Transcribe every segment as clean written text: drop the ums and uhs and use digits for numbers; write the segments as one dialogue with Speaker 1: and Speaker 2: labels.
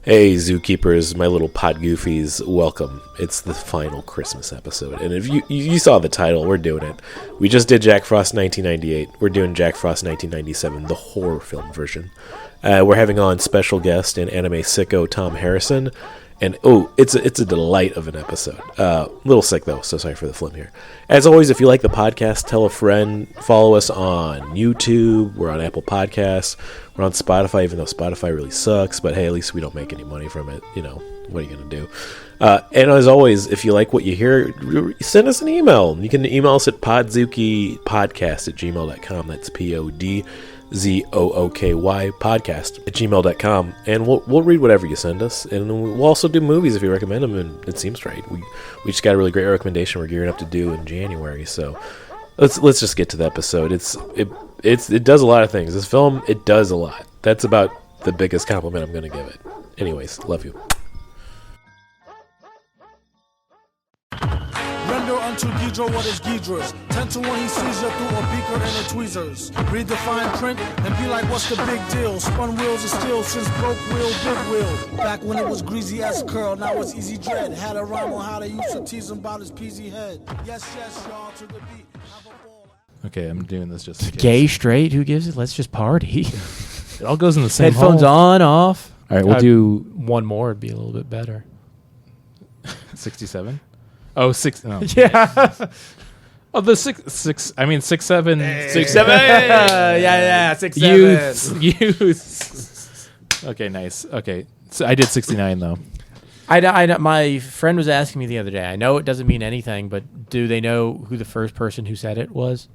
Speaker 1: Hey, zookeepers, my little pod goofies, welcome. It's the final Christmas episode, and if you saw the title, we're doing it. We just did Jack Frost 1998. We're doing Jack Frost 1997, the horror film version. We're having on special guest and Anime Sicko Tom Harrison, and it's a delight of an episode. Little sick though, so sorry for the flim here. As always, if you like the podcast, tell a friend. Follow us on YouTube. We're on Apple Podcasts. We're on Spotify, even though Spotify really sucks. But hey, at least we don't make any money from it. You know, what are you gonna do? And as always, if you like what you hear, send us an email. You can email us at podzookypodcast@gmail.com. That's PODZOOKY podcast@gmail.com, and we'll read whatever you send us, and we'll also do movies if you recommend them. And it seems right. We just got a really great recommendation we're gearing up to do in January. So let's just get to the episode. It does a lot of things. This film, it does a lot. That's about the biggest compliment I'm going to give it. Anyways, love you.
Speaker 2: Render unto Ghidra what is Ghidra's. 10 to 1 he sees you through a beaker and a tweezers. Read the fine print and be like, what's the big deal? Spun wheels of steel since broke wheel, big wheel. Back when it was greasy as curl, now it's easy dread. Had a rhyme on how they used to tease him about his peasy head. Yes, y'all, to the beat. Have a ball.
Speaker 3: Okay, I'm doing this just in case.
Speaker 4: Gay, straight, who gives it? Let's just party.
Speaker 3: It all goes in the same
Speaker 4: Headphones
Speaker 3: hole.
Speaker 4: on, off.
Speaker 3: All right, we'll do
Speaker 4: one more would be a little bit better.
Speaker 3: 67. Oh, six. Oh.
Speaker 4: Yeah.
Speaker 3: Oh, the six. I mean, 6, 7.
Speaker 4: Hey. 6, 7. Yeah. 6, 7.
Speaker 3: Youth. Okay, nice. Okay, so I did 69 though.
Speaker 4: I my friend was asking me the other day. I know it doesn't mean anything, but do they know who the first person who said it was?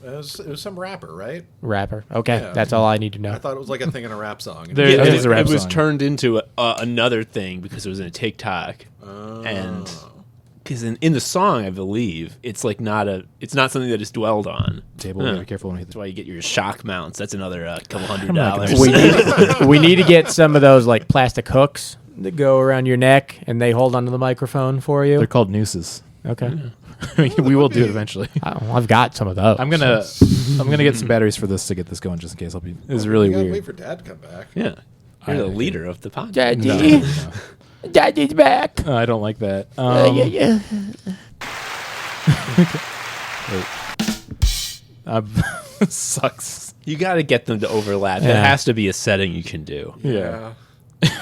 Speaker 5: It was some rapper, right?
Speaker 4: Rapper. Okay,
Speaker 5: Yeah.
Speaker 4: That's all I need to know.
Speaker 5: I thought it was like a thing in a rap song.
Speaker 6: It was turned into another thing because it was in a TikTok, and because in the song, I believe it's like it's not something that is dwelled on.
Speaker 3: Table, be careful when you hit
Speaker 6: That's why you get your shock mounts. That's another couple $100.
Speaker 4: We need to get some of those like plastic hooks that go around your neck and they hold onto the microphone for you.
Speaker 3: They're called nooses.
Speaker 4: Okay.
Speaker 3: We will do it eventually.
Speaker 4: I've got some of those.
Speaker 3: I'm gonna get some batteries for this to get this going, just in case. It's really
Speaker 5: we gotta
Speaker 3: weird.
Speaker 5: wait for Dad to come back.
Speaker 6: Yeah, you're the leader of the podcast.
Speaker 4: Daddy.
Speaker 3: No.
Speaker 4: Daddy's back.
Speaker 3: I don't like that.
Speaker 4: Yeah.
Speaker 3: Sucks.
Speaker 6: You got to get them to overlap.
Speaker 4: Yeah.
Speaker 6: That has to be a setting you can do.
Speaker 3: Yeah.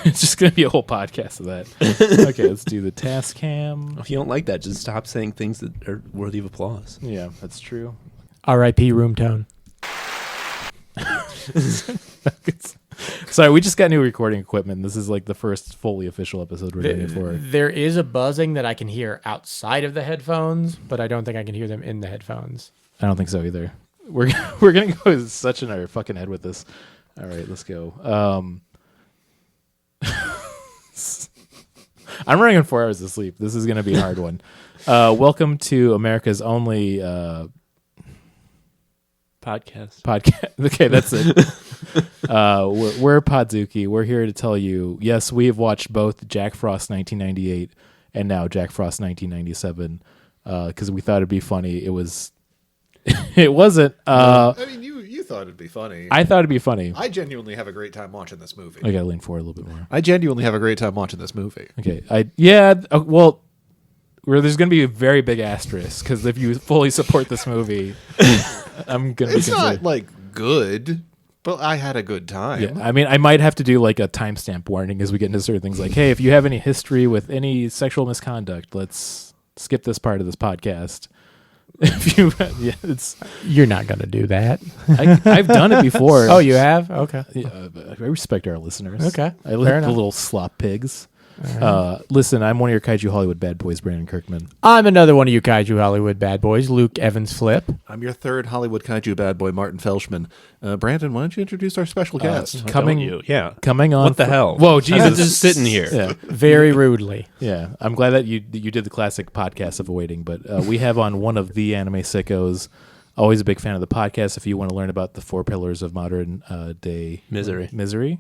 Speaker 3: It's just gonna be a whole podcast of that. Okay, let's do the Tascam.
Speaker 6: If you don't like that, just stop saying things that are worthy of applause.
Speaker 3: Yeah, that's true.
Speaker 4: R.I.P. room tone.
Speaker 3: Sorry, we just got new recording equipment. This is like the first fully official episode we're doing it for.
Speaker 4: There is a buzzing that I can hear outside of the headphones, but I don't think I can hear them in the headphones.
Speaker 3: I don't think so either. We're gonna go such in our fucking head with this. All right, let's go. I'm running on 4 hours of sleep. This is gonna be a hard one. Welcome to America's only
Speaker 6: Podcast.
Speaker 3: Okay, that's it. We're Podzuki. We're here to tell you, yes, we have watched both Jack Frost 1998 and now Jack Frost 1997 because we thought it'd be funny. It was. It wasn't.
Speaker 5: I mean, you thought it'd be funny.
Speaker 3: I thought it'd be funny.
Speaker 5: I genuinely have a great time watching this movie.
Speaker 3: I gotta lean forward a little bit more.
Speaker 5: I genuinely have a great time watching this movie.
Speaker 3: Okay. Where there's going to be a very big asterisk because if you fully support this movie, I'm going to be
Speaker 5: It's not like good, but I had a good time.
Speaker 3: Yeah, I mean, I might have to do like a timestamp warning as we get into certain things. Like, hey, if you have any history with any sexual misconduct, let's skip this part of this podcast. If you,
Speaker 4: You're not going to do that.
Speaker 3: I've done it before.
Speaker 4: Oh, you have? Okay.
Speaker 3: Yeah, I respect our listeners.
Speaker 4: Okay,
Speaker 3: I
Speaker 4: fair
Speaker 3: like the
Speaker 4: enough.
Speaker 3: little slop pigs. Listen, I'm one of your Kaiju Hollywood bad boys, Brandon Kirkman.
Speaker 4: I'm another one of you Kaiju Hollywood bad boys, Luke Evans Flip.
Speaker 5: I'm your third Hollywood kaiju bad boy, Martin Felshman. Brandon, why don't you introduce our special guest?
Speaker 3: Coming on.
Speaker 6: What the hell?
Speaker 3: Whoa,
Speaker 6: I'm
Speaker 3: Jesus!
Speaker 6: just sitting here.
Speaker 3: Yeah,
Speaker 4: Very rudely.
Speaker 3: yeah. I'm glad that you did the classic podcast of awaiting, but we have on one of the anime sickos. Always a big fan of the podcast. If you want to learn about the 4 pillars of modern day misery.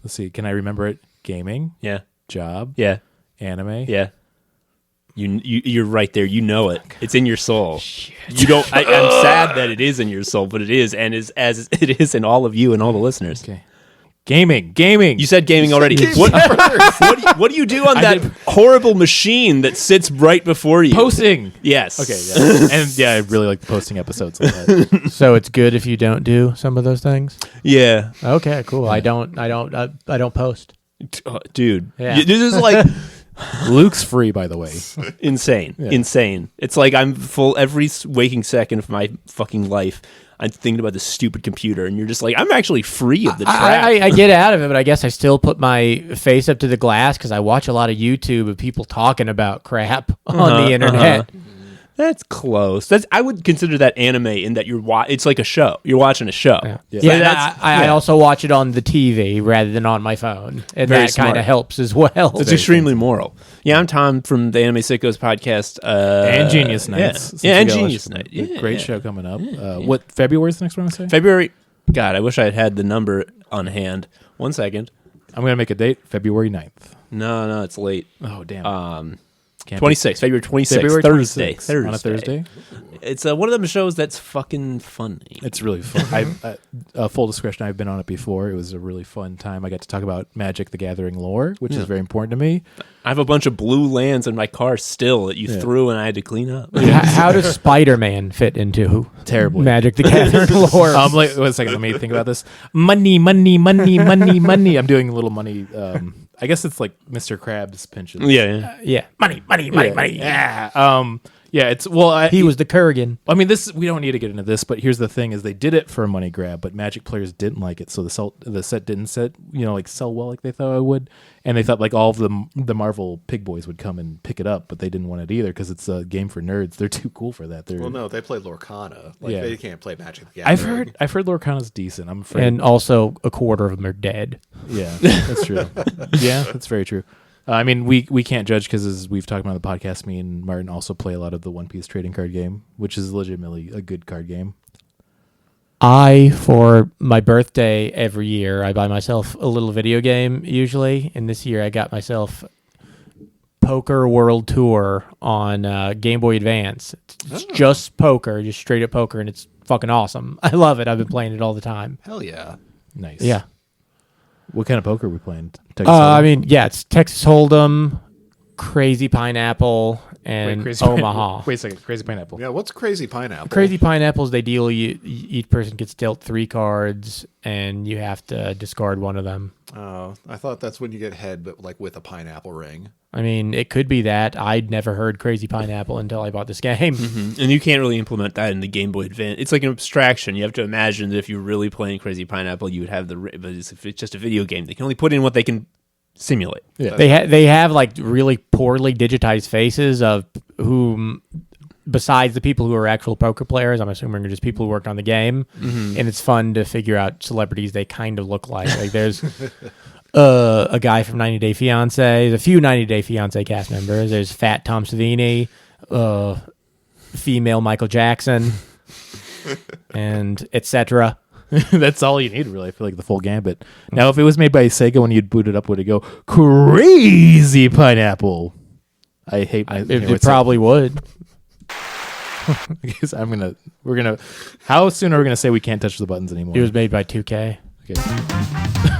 Speaker 3: Let's see. Can I remember it? Gaming.
Speaker 6: Yeah.
Speaker 3: Job.
Speaker 6: Yeah.
Speaker 3: Anime.
Speaker 6: Yeah. You're right there. You know it. It's in your soul. You don't. I'm sad that it is in your soul, but it is, and is as it is in all of you and all the listeners.
Speaker 3: Okay. Gaming.
Speaker 6: You said gaming already. What do you do on that horrible machine that sits right before you?
Speaker 3: Posting.
Speaker 6: Yes.
Speaker 3: Okay, yeah. And yeah, I really like posting episodes like that.
Speaker 4: So it's good if you don't do some of those things.
Speaker 6: Yeah.
Speaker 4: Okay, cool. I don't post.
Speaker 6: Dude.
Speaker 4: Yeah.
Speaker 6: This is like
Speaker 3: Luke's free, by the way.
Speaker 6: insane.
Speaker 3: Yeah.
Speaker 6: Insane. It's like I'm full every waking second of my fucking life. I'm thinking about the stupid computer, and you're just like, I'm actually free of the trap.
Speaker 4: I get out of it, but I guess I still put my face up to the glass because I watch a lot of YouTube of people talking about crap on the internet.
Speaker 6: That's close. I would consider that anime in that it's like a show. You're watching a show.
Speaker 4: Yeah, I also watch it on the TV rather than on my phone, and
Speaker 6: Very
Speaker 4: that kind
Speaker 6: smart.
Speaker 4: of helps as well.
Speaker 6: It's extremely moral. Yeah, I'm Tom from the Anime Sickos podcast.
Speaker 3: And Genius Nights. Since
Speaker 6: Yeah,
Speaker 3: we
Speaker 6: and
Speaker 3: got
Speaker 6: Genius
Speaker 3: Lush-
Speaker 6: Night. Yeah,
Speaker 3: Great show coming up. What February's the next one I say?
Speaker 6: February. God, I wish I had the number on hand. 1 second.
Speaker 3: I'm going to make a date, February 9th.
Speaker 6: No, it's late.
Speaker 3: Oh, damn.
Speaker 6: 26th, February 26th,
Speaker 3: February
Speaker 6: Thursday.
Speaker 3: 26th, on a Thursday.
Speaker 6: It's one of them shows that's fucking funny.
Speaker 3: It's really fun. Full discretion, I've been on it before. It was a really fun time. I got to talk about Magic the Gathering lore, which is very important to me.
Speaker 6: I have a bunch of blue lands in my car still that you threw and I had to clean up.
Speaker 4: How does Spider-Man fit into
Speaker 3: Terribly.
Speaker 4: Magic the Gathering lore?
Speaker 3: Like, wait a second, let me think about this. Money. I'm doing a little money. I guess it's like Mr. Krabs pinches.
Speaker 6: Yeah.
Speaker 4: Money.
Speaker 3: Yeah. It's
Speaker 4: He was the Kurgan.
Speaker 3: I mean, we don't need to get into this, but here's the thing: is they did it for a money grab, but Magic players didn't like it, so the set didn't sell well like they thought it would, and they thought like all of the Marvel pig boys would come and pick it up, but they didn't want it either because it's a game for nerds. They're too cool for that.
Speaker 5: Well, no, they play Lorcana. They can't play Magic the
Speaker 3: I've
Speaker 5: Gathering.
Speaker 3: heard Lorcana's decent. I'm afraid,
Speaker 4: And also a quarter of them are dead.
Speaker 3: yeah, that's true. Yeah, that's very true. I mean, we can't judge because, as we've talked about on the podcast, me and Martin also play a lot of the One Piece trading card game, which is legitimately a good card game.
Speaker 4: For my birthday every year, I buy myself a little video game usually. And this year I got myself Poker World Tour on Game Boy Advance. It's just poker, just straight up poker, and it's fucking awesome. I love it. I've been playing it all the time.
Speaker 5: Hell yeah.
Speaker 3: Nice.
Speaker 4: Yeah.
Speaker 3: What kind of poker are we playing? Texas Hold'em?
Speaker 4: I mean, yeah, it's Texas Hold'em, Crazy Pineapple, and Omaha.
Speaker 3: Wait a second. Crazy Pineapple.
Speaker 5: Yeah, what's Crazy Pineapple?
Speaker 4: Crazy Pineapples, they deal each person gets dealt 3 cards, and you have to discard one of them.
Speaker 5: Oh, I thought that's when you get head, but like with a pineapple ring.
Speaker 4: I mean, it could be that. I'd never heard Crazy Pineapple until I bought this game.
Speaker 6: And you can't really implement that in the Game Boy Advance. It's like an abstraction. You have to imagine that if you're really playing Crazy Pineapple, you would have but if it's just a video game, they can only put in what they can simulate.
Speaker 3: Yeah.
Speaker 4: They have like really poorly digitized faces of whom, besides the people who are actual poker players, I'm assuming are just people who worked on the game. And it's fun to figure out celebrities they kind of look like. Like there's a guy from 90 Day Fiancé. There's a few 90 Day Fiancé cast members. There's Fat Tom Savini, female Michael Jackson, and etc.
Speaker 3: That's all you need, really. I feel like the full gambit. Now, if it was made by Sega when you'd boot it up, would it go Crazy Pineapple? I hate my.
Speaker 4: It probably would.
Speaker 3: I guess we're gonna. How soon are we gonna say we can't touch the buttons anymore?
Speaker 4: It was made by 2K.
Speaker 3: Okay.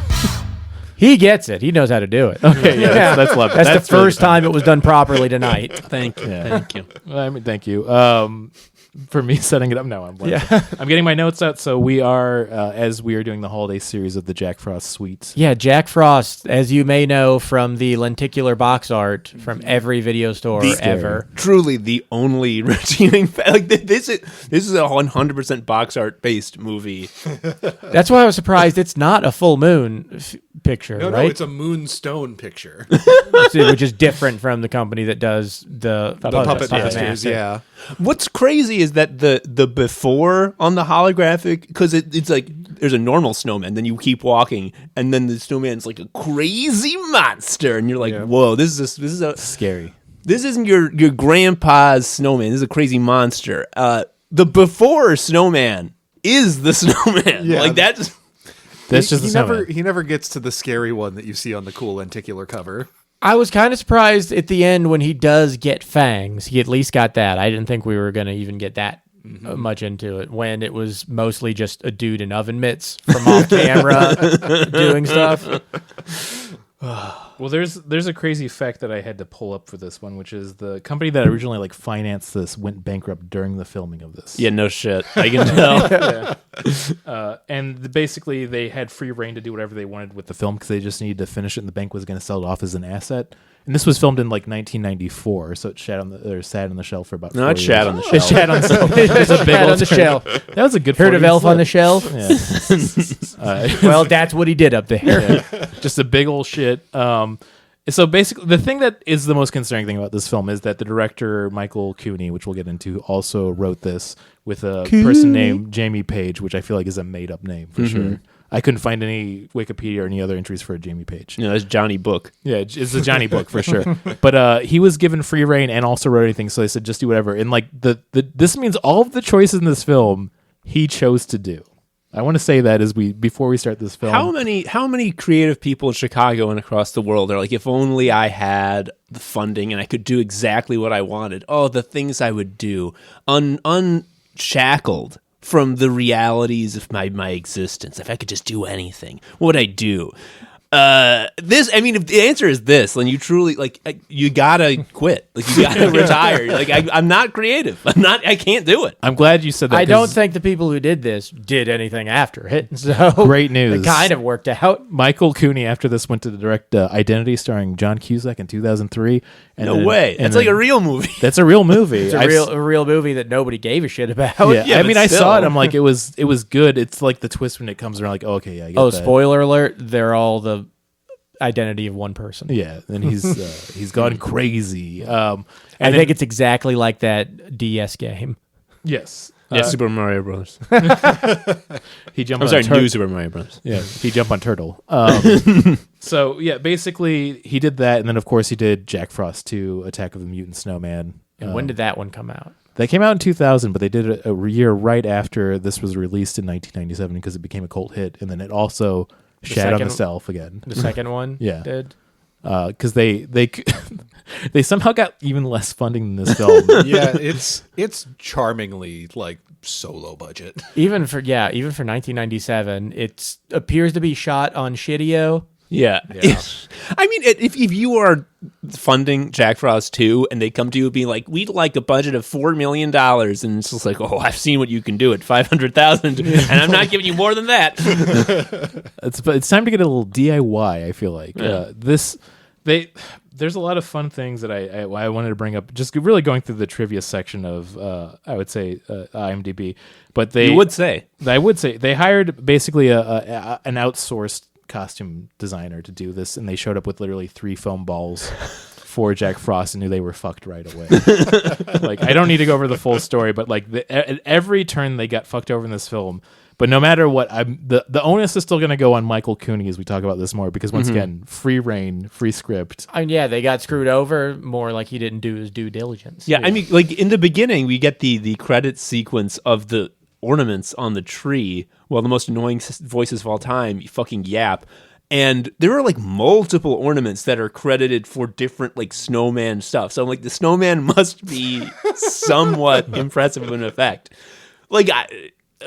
Speaker 4: He gets it. He knows how to do it.
Speaker 3: Okay, yeah, that's love.
Speaker 4: That's the first time it was done properly tonight.
Speaker 6: Thank you.
Speaker 3: Yeah.
Speaker 6: Thank you.
Speaker 3: I mean, thank you. For me setting it up now, I'm getting my notes out. So we are, as we are doing the holiday series of the Jack Frost suites.
Speaker 4: Yeah, Jack Frost, as you may know from the lenticular box art from every video store ever.
Speaker 6: Truly the only redeeming like this is a 100% box art based movie.
Speaker 4: That's why I was surprised it's not a full moon picture,
Speaker 5: No,
Speaker 4: right?
Speaker 5: it's a moonstone picture.
Speaker 4: Which is different from the company that does the
Speaker 5: Puppet
Speaker 4: Masters.
Speaker 5: Masters, yeah.
Speaker 6: What's crazy is that the before on the holographic, because it's like there's a normal snowman, then you keep walking, and then the snowman's like a crazy monster, and you're like, whoa, this is a
Speaker 3: Scary.
Speaker 6: This isn't your grandpa's snowman. This is a crazy monster. The before snowman is the snowman.
Speaker 5: Yeah.
Speaker 6: Like that's
Speaker 3: Just a snowman.
Speaker 5: He never gets to the scary one that you see on the cool lenticular cover.
Speaker 4: I was kind of surprised at the end when he does get fangs. He at least got that. I didn't think we were going to even get that much into it when it was mostly just a dude in oven mitts from off camera doing stuff.
Speaker 3: Well, there's a crazy fact that I had to pull up for this one, which is the company that originally like financed this went bankrupt during the filming of this.
Speaker 6: Yeah, no shit. I can tell.
Speaker 3: And basically they had free reign to do whatever they wanted with the film because they just needed to finish it, and the bank was going to sell it off as an asset. And this was filmed in like 1994, so it sat on the shelf for about 4 years.
Speaker 6: It shat on the shelf.
Speaker 3: It shat on the shelf. There's a big
Speaker 4: Sat
Speaker 3: old
Speaker 4: on the shelf.
Speaker 3: That was a good.
Speaker 4: Heard of
Speaker 3: 40s
Speaker 4: Elf on the
Speaker 3: flip.
Speaker 4: Shelf?
Speaker 3: Yeah.
Speaker 4: Well, that's what he did up there.
Speaker 3: Just a big old shit. So basically, the thing that is the most concerning thing about this film is that the director Michael Cooney, which we'll get into, also wrote this with a person named Jamie Page, which I feel like is a made up name for sure. I couldn't find any Wikipedia or any other entries for Jamie Page.
Speaker 6: No, that's Johnny Book.
Speaker 3: Yeah, it's a Johnny book for sure. But he was given free reign and also wrote anything, so they said just do whatever. And like this means all of the choices in this film he chose to do. I want to say that before we start this film.
Speaker 6: How many creative people in Chicago and across the world are like, if only I had the funding and I could do exactly what I wanted. Oh, the things I would do, unshackled from the realities of my existence. If I could just do anything, what would I do? If the answer is this, then you truly you gotta quit. Like you gotta retire. Like I'm not creative. I can't do it.
Speaker 3: I'm glad you said that.
Speaker 4: I don't think the people who did this did anything after it. So
Speaker 3: Great news.
Speaker 4: It kind of worked out.
Speaker 3: Michael Cooney after this went to direct Identity starring John Cusack in 2003.
Speaker 6: No way. It's like a real movie.
Speaker 3: That's a real movie.
Speaker 4: It's a real movie that nobody gave a shit about.
Speaker 3: Yeah, I mean, I
Speaker 6: still.
Speaker 3: saw it. I'm like, it was good. It's like the twist when it comes around. Like, oh, okay, yeah. I get that.
Speaker 4: Spoiler alert! They're all the identity of one person.
Speaker 3: Yeah, and he's gone crazy.
Speaker 4: I think it's exactly like that DS game.
Speaker 3: Yes.
Speaker 6: Yeah, Super Mario Brothers.
Speaker 3: He jumped.
Speaker 6: I'm sorry, New Super Mario Brothers.
Speaker 3: Yeah, he jumped on Turtle. So yeah, basically he did that, and then of course he did Jack Frost 2: Attack of the Mutant Snowman.
Speaker 4: And when did that one come out?
Speaker 3: That came out in 2000, but they did it a year right after this was released in 1997 because it became a cult hit, and then it also shat on itself again.
Speaker 4: The second one,
Speaker 3: Yeah.
Speaker 4: did.
Speaker 3: Because they they somehow got even less funding than this film.
Speaker 5: Yeah, it's charmingly like so low budget.
Speaker 4: Even for 1997, it appears to be shot on Shitio.
Speaker 6: Yeah. I mean, if you are funding Jack Frost 2 and they come to you being like, we'd like a budget of $4 million, and it's just like, oh, I've seen what you can do at $500,000, and I'm not giving you more than that.
Speaker 3: It's time to get a little DIY, I feel like. There's a lot of fun things that I wanted to bring up, just really going through the trivia section of, I would say, IMDb. But I would say they hired basically an outsourced costume designer to do this, and they showed up with literally 3 foam balls for Jack Frost and knew they were fucked right away. Like, I don't need to go over the full story, but like at every turn they got fucked over in this film. But no matter what, the onus is still going to go on Michael Cooney as we talk about this more, because once again, free reign, free script.
Speaker 4: I mean, yeah, they got screwed over more like he didn't do his due diligence.
Speaker 6: Yeah, I mean, like in the beginning, we get the credit sequence of the ornaments on the tree. Well, the most annoying voices of all time, fucking yap. And there are like multiple ornaments that are credited for different like snowman stuff. So I'm like, the snowman must be somewhat impressive of an effect. Like,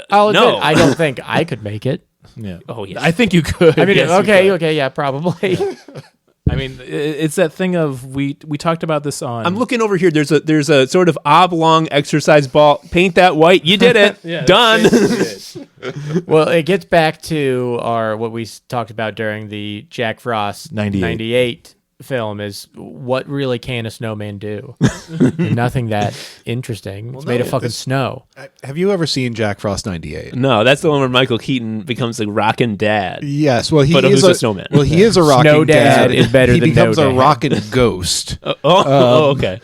Speaker 4: I'll admit,
Speaker 6: no.
Speaker 4: I don't think I could make it.
Speaker 3: Yeah.
Speaker 6: Oh, yeah.
Speaker 3: I think you could.
Speaker 4: I mean,
Speaker 3: Yes, you
Speaker 4: okay,
Speaker 3: could.
Speaker 4: yeah, probably.
Speaker 3: I mean, it's that thing of we talked about this on.
Speaker 6: I'm looking over here. There's a sort of oblong exercise ball. Paint that white. You did it.
Speaker 3: Yeah,
Speaker 6: Done.
Speaker 4: Well, it gets back to what we talked about during the Jack Frost 98 film is what really can a snowman do? Nothing that interesting. It's made of fucking snow.
Speaker 5: Have you ever seen Jack Frost 98?
Speaker 6: No, that's the one where Michael Keaton becomes a rockin' dad.
Speaker 5: Yes, well,
Speaker 6: But who's a snowman?
Speaker 5: Well, he is a rocking
Speaker 4: Snow dad is better
Speaker 5: he
Speaker 4: than
Speaker 5: becomes
Speaker 4: no
Speaker 5: a
Speaker 4: dad.
Speaker 5: rockin' ghost.
Speaker 6: Okay.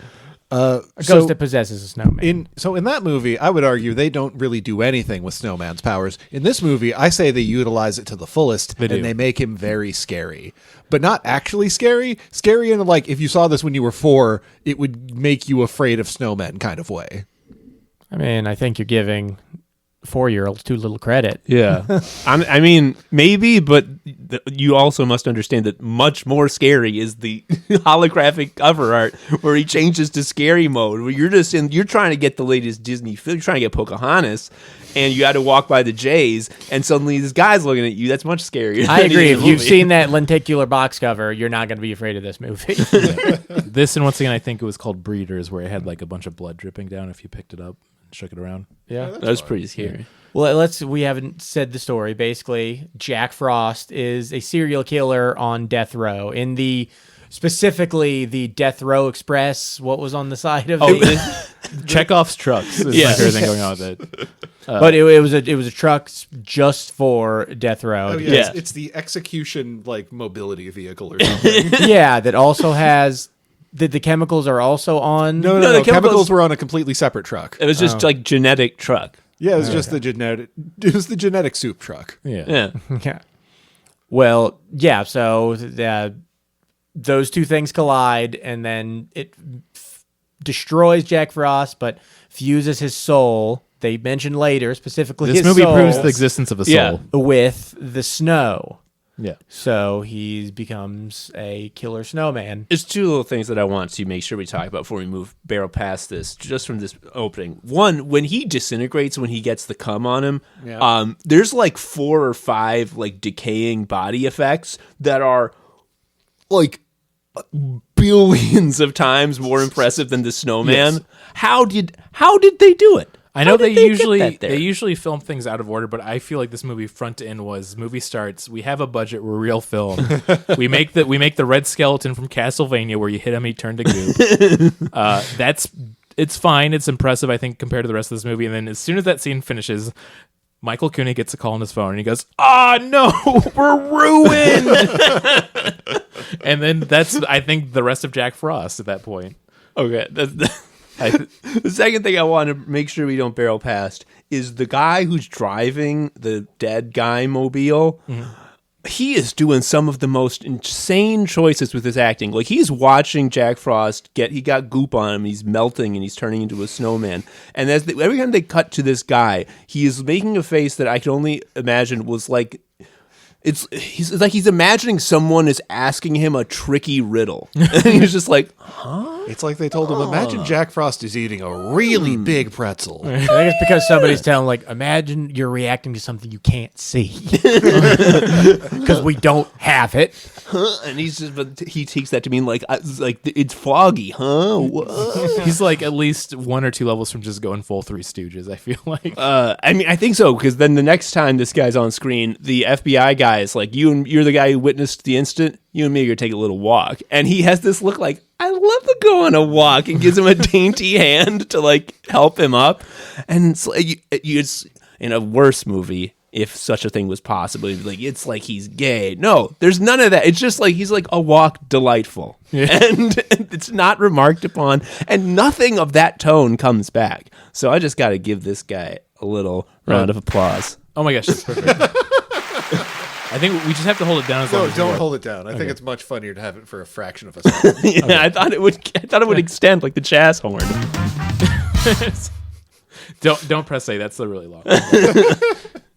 Speaker 4: A ghost that possesses a snowman.
Speaker 5: In that movie, I would argue they don't really do anything with Snowman's powers. In this movie, I say they utilize it to the fullest,
Speaker 3: do.
Speaker 5: and they make him very scary. But not actually scary. Scary in like, if you saw this when you were 4, it would make you afraid of snowmen kind of way.
Speaker 4: I mean, I think you're giving 4-year-olds too little credit.
Speaker 6: Yeah. I mean, maybe, but you also must understand that much more scary is the holographic cover art where he changes to scary mode, where you're trying to get the latest Disney film, you're trying to get Pocahontas, and you got to walk by the Jays, and suddenly this guy's looking at you. That's much scarier.
Speaker 4: I agree. If you've seen that lenticular box cover, you're not going to be afraid of this movie.
Speaker 3: This, and once again, I think it was called Breeders, where it had like a bunch of blood dripping down if you picked it up and shook it around.
Speaker 4: Yeah.
Speaker 6: That's pretty scary.
Speaker 4: Well, we haven't said the story. Basically, Jack Frost is a serial killer on death row. Specifically the Death Row Express, what was on the side of it?
Speaker 3: Chekhov's trucks is my favorite thing going on with it.
Speaker 4: But it was a truck just for death row.
Speaker 5: Oh,
Speaker 6: Yeah.
Speaker 5: It's the execution like mobility vehicle or something.
Speaker 4: Yeah, that also has the chemicals are also on.
Speaker 5: No,
Speaker 6: the
Speaker 5: chemicals were on a completely separate truck.
Speaker 6: It was just like genetic truck.
Speaker 5: Yeah, it was just the genetic. It was the genetic soup truck.
Speaker 3: Yeah.
Speaker 6: Yeah.
Speaker 4: Yeah. Well, yeah. So those two things collide, and then it destroys Jack Frost, but fuses his soul. They mention later, specifically,
Speaker 3: This
Speaker 4: his
Speaker 3: movie
Speaker 4: soul
Speaker 3: proves the existence of a soul.
Speaker 6: Yeah.
Speaker 4: with the snow.
Speaker 3: Yeah.
Speaker 4: So he becomes a killer snowman.
Speaker 6: There's two little things that I want to make sure we talk about before we barrel past this, just from this opening. One, when he disintegrates, when he gets the cum on him, there's like 4 or 5 like decaying body effects that are like billions of times more impressive than the snowman.
Speaker 3: Yes.
Speaker 6: How did they do it?
Speaker 3: I know
Speaker 6: How
Speaker 3: they
Speaker 6: did
Speaker 3: usually
Speaker 6: get that there?
Speaker 3: they usually film things out of order, but I feel like this movie front to end was movie starts. We have a budget. We're real film. we make the red skeleton from Castlevania where you hit him, he turned to goop. It's fine. It's impressive, I think, compared to the rest of this movie. And then as soon as that scene finishes, Michael Cooney gets a call on his phone and he goes, "Ah, no, we're ruined." And then that's, I think, the rest of Jack Frost at that point.
Speaker 6: Okay. The second thing I want to make sure we don't barrel past is the guy who's driving the dead guy mobile. Mm-hmm. He is doing some of the most insane choices with his acting. Like, he's watching Jack Frost he got goop on him, he's melting, and he's turning into a snowman. And every time they cut to this guy, he is making a face that I can only imagine was like, he's imagining someone is asking him a tricky riddle. And he's just like, huh?
Speaker 5: It's like they told him, imagine Jack Frost is eating a really big pretzel.
Speaker 4: I think it's because somebody's telling, like, imagine you're reacting to something you can't see. Because we don't have it.
Speaker 6: Huh? And he takes that to mean like it's foggy, huh? What?
Speaker 3: He's like at least 1 or 2 levels from just going full Three Stooges, I feel like.
Speaker 6: I mean, I think so, because then the next time this guy's on screen, the FBI guy is like, you're the guy who witnessed the incident. You and me are gonna take a little walk, and he has this look like, I love to go on a walk, and gives him a dainty hand to like help him up. And it's like, it's in a worse movie, if such a thing was possible, it's like he's gay. No, there's none of that. It's just like he's like, a walk delightful, and it's not remarked upon, and nothing of that tone comes back. So I just got to give this guy a little round of applause.
Speaker 3: Oh my gosh, that's perfect. I think we just have to hold it down as long
Speaker 5: No,
Speaker 3: as
Speaker 5: don't
Speaker 3: we
Speaker 5: hold it down. I think it's much funnier to have it for a fraction of a second.
Speaker 6: Yeah, okay. I thought it would extend like the jazz horn.
Speaker 3: Don't press A. That's the really long one.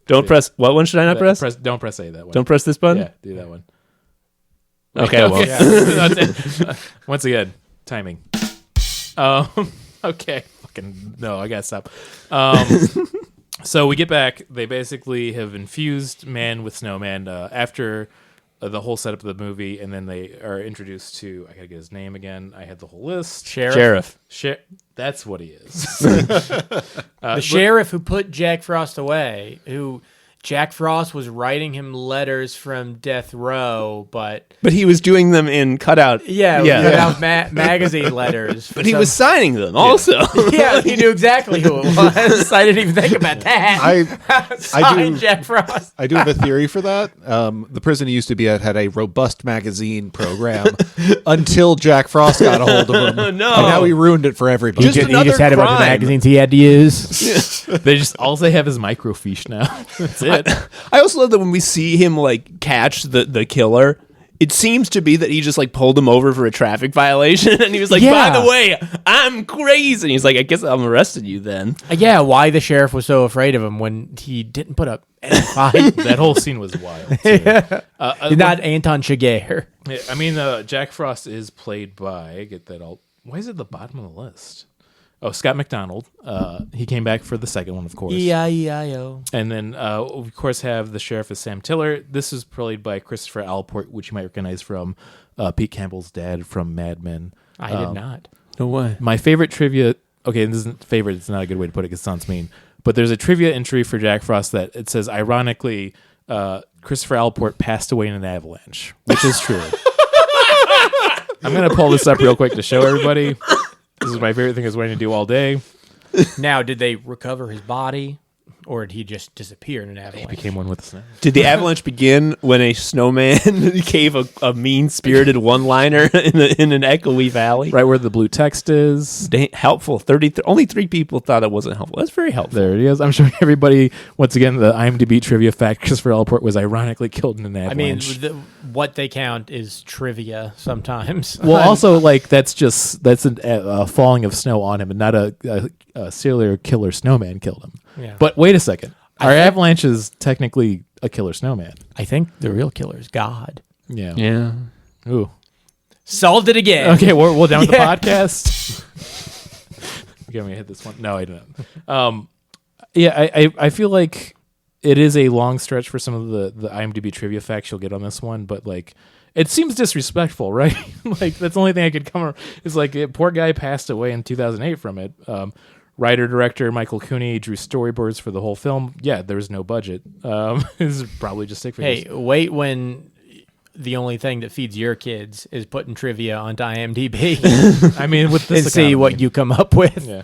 Speaker 6: Don't press. What one should I not press?
Speaker 3: Don't press A, that one.
Speaker 6: Don't press this button?
Speaker 3: Yeah, do that one.
Speaker 6: Okay, well.
Speaker 3: Once again, timing. Okay. Fucking no, I gotta stop. So we get back. They basically have infused man with snowman after the whole setup of the movie, and then they are introduced to, I gotta get his name again. I had the whole list.
Speaker 4: Sheriff.
Speaker 3: That's what he is.
Speaker 4: The sheriff who put Jack Frost away, who Jack Frost was writing him letters from death row, but
Speaker 6: he was doing them in cutout.
Speaker 4: Cutout magazine letters.
Speaker 6: But he was signing them also.
Speaker 4: Yeah, he knew exactly who it was. I didn't even think about that. Sign Jack Frost.
Speaker 5: I do have a theory for that. The prison he used to be at had a robust magazine program until Jack Frost got a hold of him.
Speaker 6: No.
Speaker 5: And now he ruined it for everybody.
Speaker 6: Just
Speaker 4: He just had a bunch of
Speaker 6: crime.
Speaker 4: magazines he had to use.
Speaker 3: All they have is microfiche now. That's it.
Speaker 6: I also love that when we see him like catch the killer, it seems to be that he just like pulled him over for a traffic violation, and he was like,
Speaker 4: Yeah.
Speaker 6: "By the way, I'm crazy." And he's like, "I guess I'm arresting you then."
Speaker 4: Yeah, why the sheriff was so afraid of him when he didn't put up any fight.
Speaker 3: That whole scene was wild. Too.
Speaker 4: Not Anton Chigurh.
Speaker 3: Yeah, I mean, Jack Frost is played by, get that all. Why is it at the bottom of the list? Oh, Scott McDonald. He came back for the second one, of course.
Speaker 4: E-I-E-I-O.
Speaker 3: And then, of course, have the sheriff as Sam Tiller. This is played by Christopher Allport, which you might recognize from Pete Campbell's dad from Mad Men.
Speaker 4: I did not.
Speaker 6: No way.
Speaker 3: My favorite trivia. Okay, this isn't favorite. It's not a good way to put it because it sounds mean. But there's a trivia entry for Jack Frost that it says, ironically, Christopher Allport passed away in an avalanche, which is true. I'm going to pull this up real quick to show everybody. This is my favorite thing I was waiting to do all day.
Speaker 4: Now, did they recover his body, or did he just disappear in an avalanche?
Speaker 3: Became one with the snow.
Speaker 6: Did the avalanche begin when a snowman gave a mean-spirited one-liner in an echoey valley?
Speaker 3: Right where the blue text is.
Speaker 6: Helpful. Only 3 people thought it wasn't helpful. That's very helpful.
Speaker 3: There it is. I'm showing everybody, once again, the IMDb trivia fact. Christopher Allport was ironically killed in an
Speaker 4: I mean,
Speaker 3: avalanche.
Speaker 4: what they count is trivia sometimes.
Speaker 3: Well, also, like, that's a falling of snow on him and not a serial killer snowman killed him.
Speaker 4: Yeah.
Speaker 3: But wait a second. Our avalanche is technically a killer snowman.
Speaker 4: I think the real killer is God.
Speaker 3: Yeah.
Speaker 6: Yeah.
Speaker 3: Ooh.
Speaker 4: Solved it again.
Speaker 3: Okay, we're done with the
Speaker 4: Yeah.
Speaker 3: podcast. Okay, I'm going to hit this one. No, I don't. Yeah, I feel like it is a long stretch for some of the IMDb trivia facts you'll get on this one, but, like, it seems disrespectful, right? Like, that's the only thing I could come. Is like, poor guy passed away in 2008 from it. Writer-director Michael Cooney drew storyboards for the whole film. Yeah, there was no budget. This is probably just stick figures.
Speaker 4: Hey, wait when the only thing that feeds your kids is putting trivia onto IMDb
Speaker 3: I mean, with this
Speaker 4: and see
Speaker 3: economy.
Speaker 4: what you come up with.
Speaker 3: Yeah.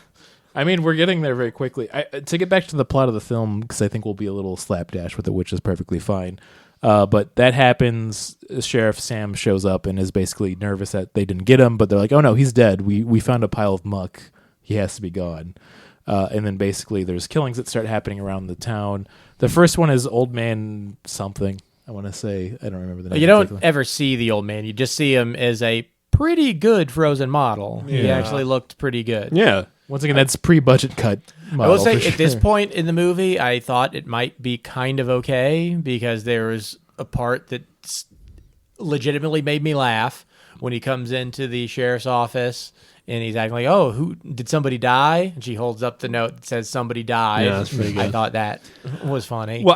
Speaker 3: I mean, we're getting there very quickly. To get back to the plot of the film, because I think we'll be a little slapdash with it, which is perfectly fine. But that happens. Sheriff Sam shows up and is basically nervous that they didn't get him, but they're like, "Oh no, he's dead. We found a pile of muck. He has to be gone." And then basically there's killings that start happening around the town. The first one is Old Man something. I want to say, I don't remember the name.
Speaker 4: You don't
Speaker 3: exactly.
Speaker 4: ever see the old man. You just see him as a pretty good Frozen model. He actually looked pretty good.
Speaker 6: Yeah.
Speaker 3: Once again, that's pre-budget cut.
Speaker 4: I
Speaker 3: Model
Speaker 4: will say
Speaker 3: for
Speaker 4: at this
Speaker 3: sure.
Speaker 4: point in the movie, I thought it might be kind of okay because there was a part that legitimately made me laugh when he comes into the sheriff's office and he's acting like, "Oh, who did somebody die?" And she holds up the note that says somebody died.
Speaker 6: Yeah, that's pretty good.
Speaker 4: I thought that was funny.
Speaker 6: Well,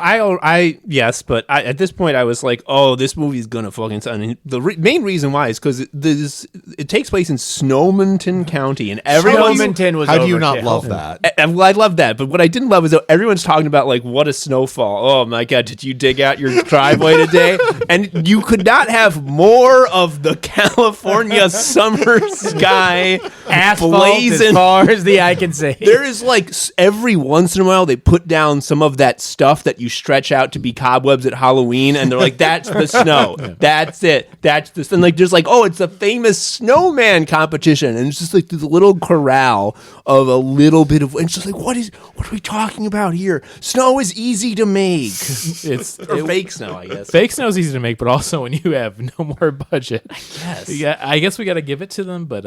Speaker 6: yes, but at this point I was like, "Oh, this movie's gonna fucking." And the main reason why is because it takes place in Snowmonton County, and everyone's.
Speaker 4: Snowmonton was
Speaker 5: How do you not
Speaker 4: overkill.
Speaker 5: love that?
Speaker 6: Well, I love that, but what I didn't love is that everyone's talking about like what a snowfall. Oh my god, did you dig out your driveway today? And you could not have more of the California summer sky
Speaker 4: Asphalt
Speaker 6: blazing.
Speaker 4: as far as the eye can see.
Speaker 6: There is like every once in a while they put down some of that stuff that you stretch out to be cobwebs at Halloween, and they're like, "That's the snow. That's it. That's this." And like, there's like, "Oh, it's a famous snowman competition," and it's just like this little corral of a little bit of. And it's just like, what are we talking about here? Snow is easy to make.
Speaker 3: It's
Speaker 6: Or fake snow, I guess.
Speaker 3: Fake snow is easy to make, but also when you have no more budget.
Speaker 6: Yes.
Speaker 3: Yeah, I guess we got to give it to them, but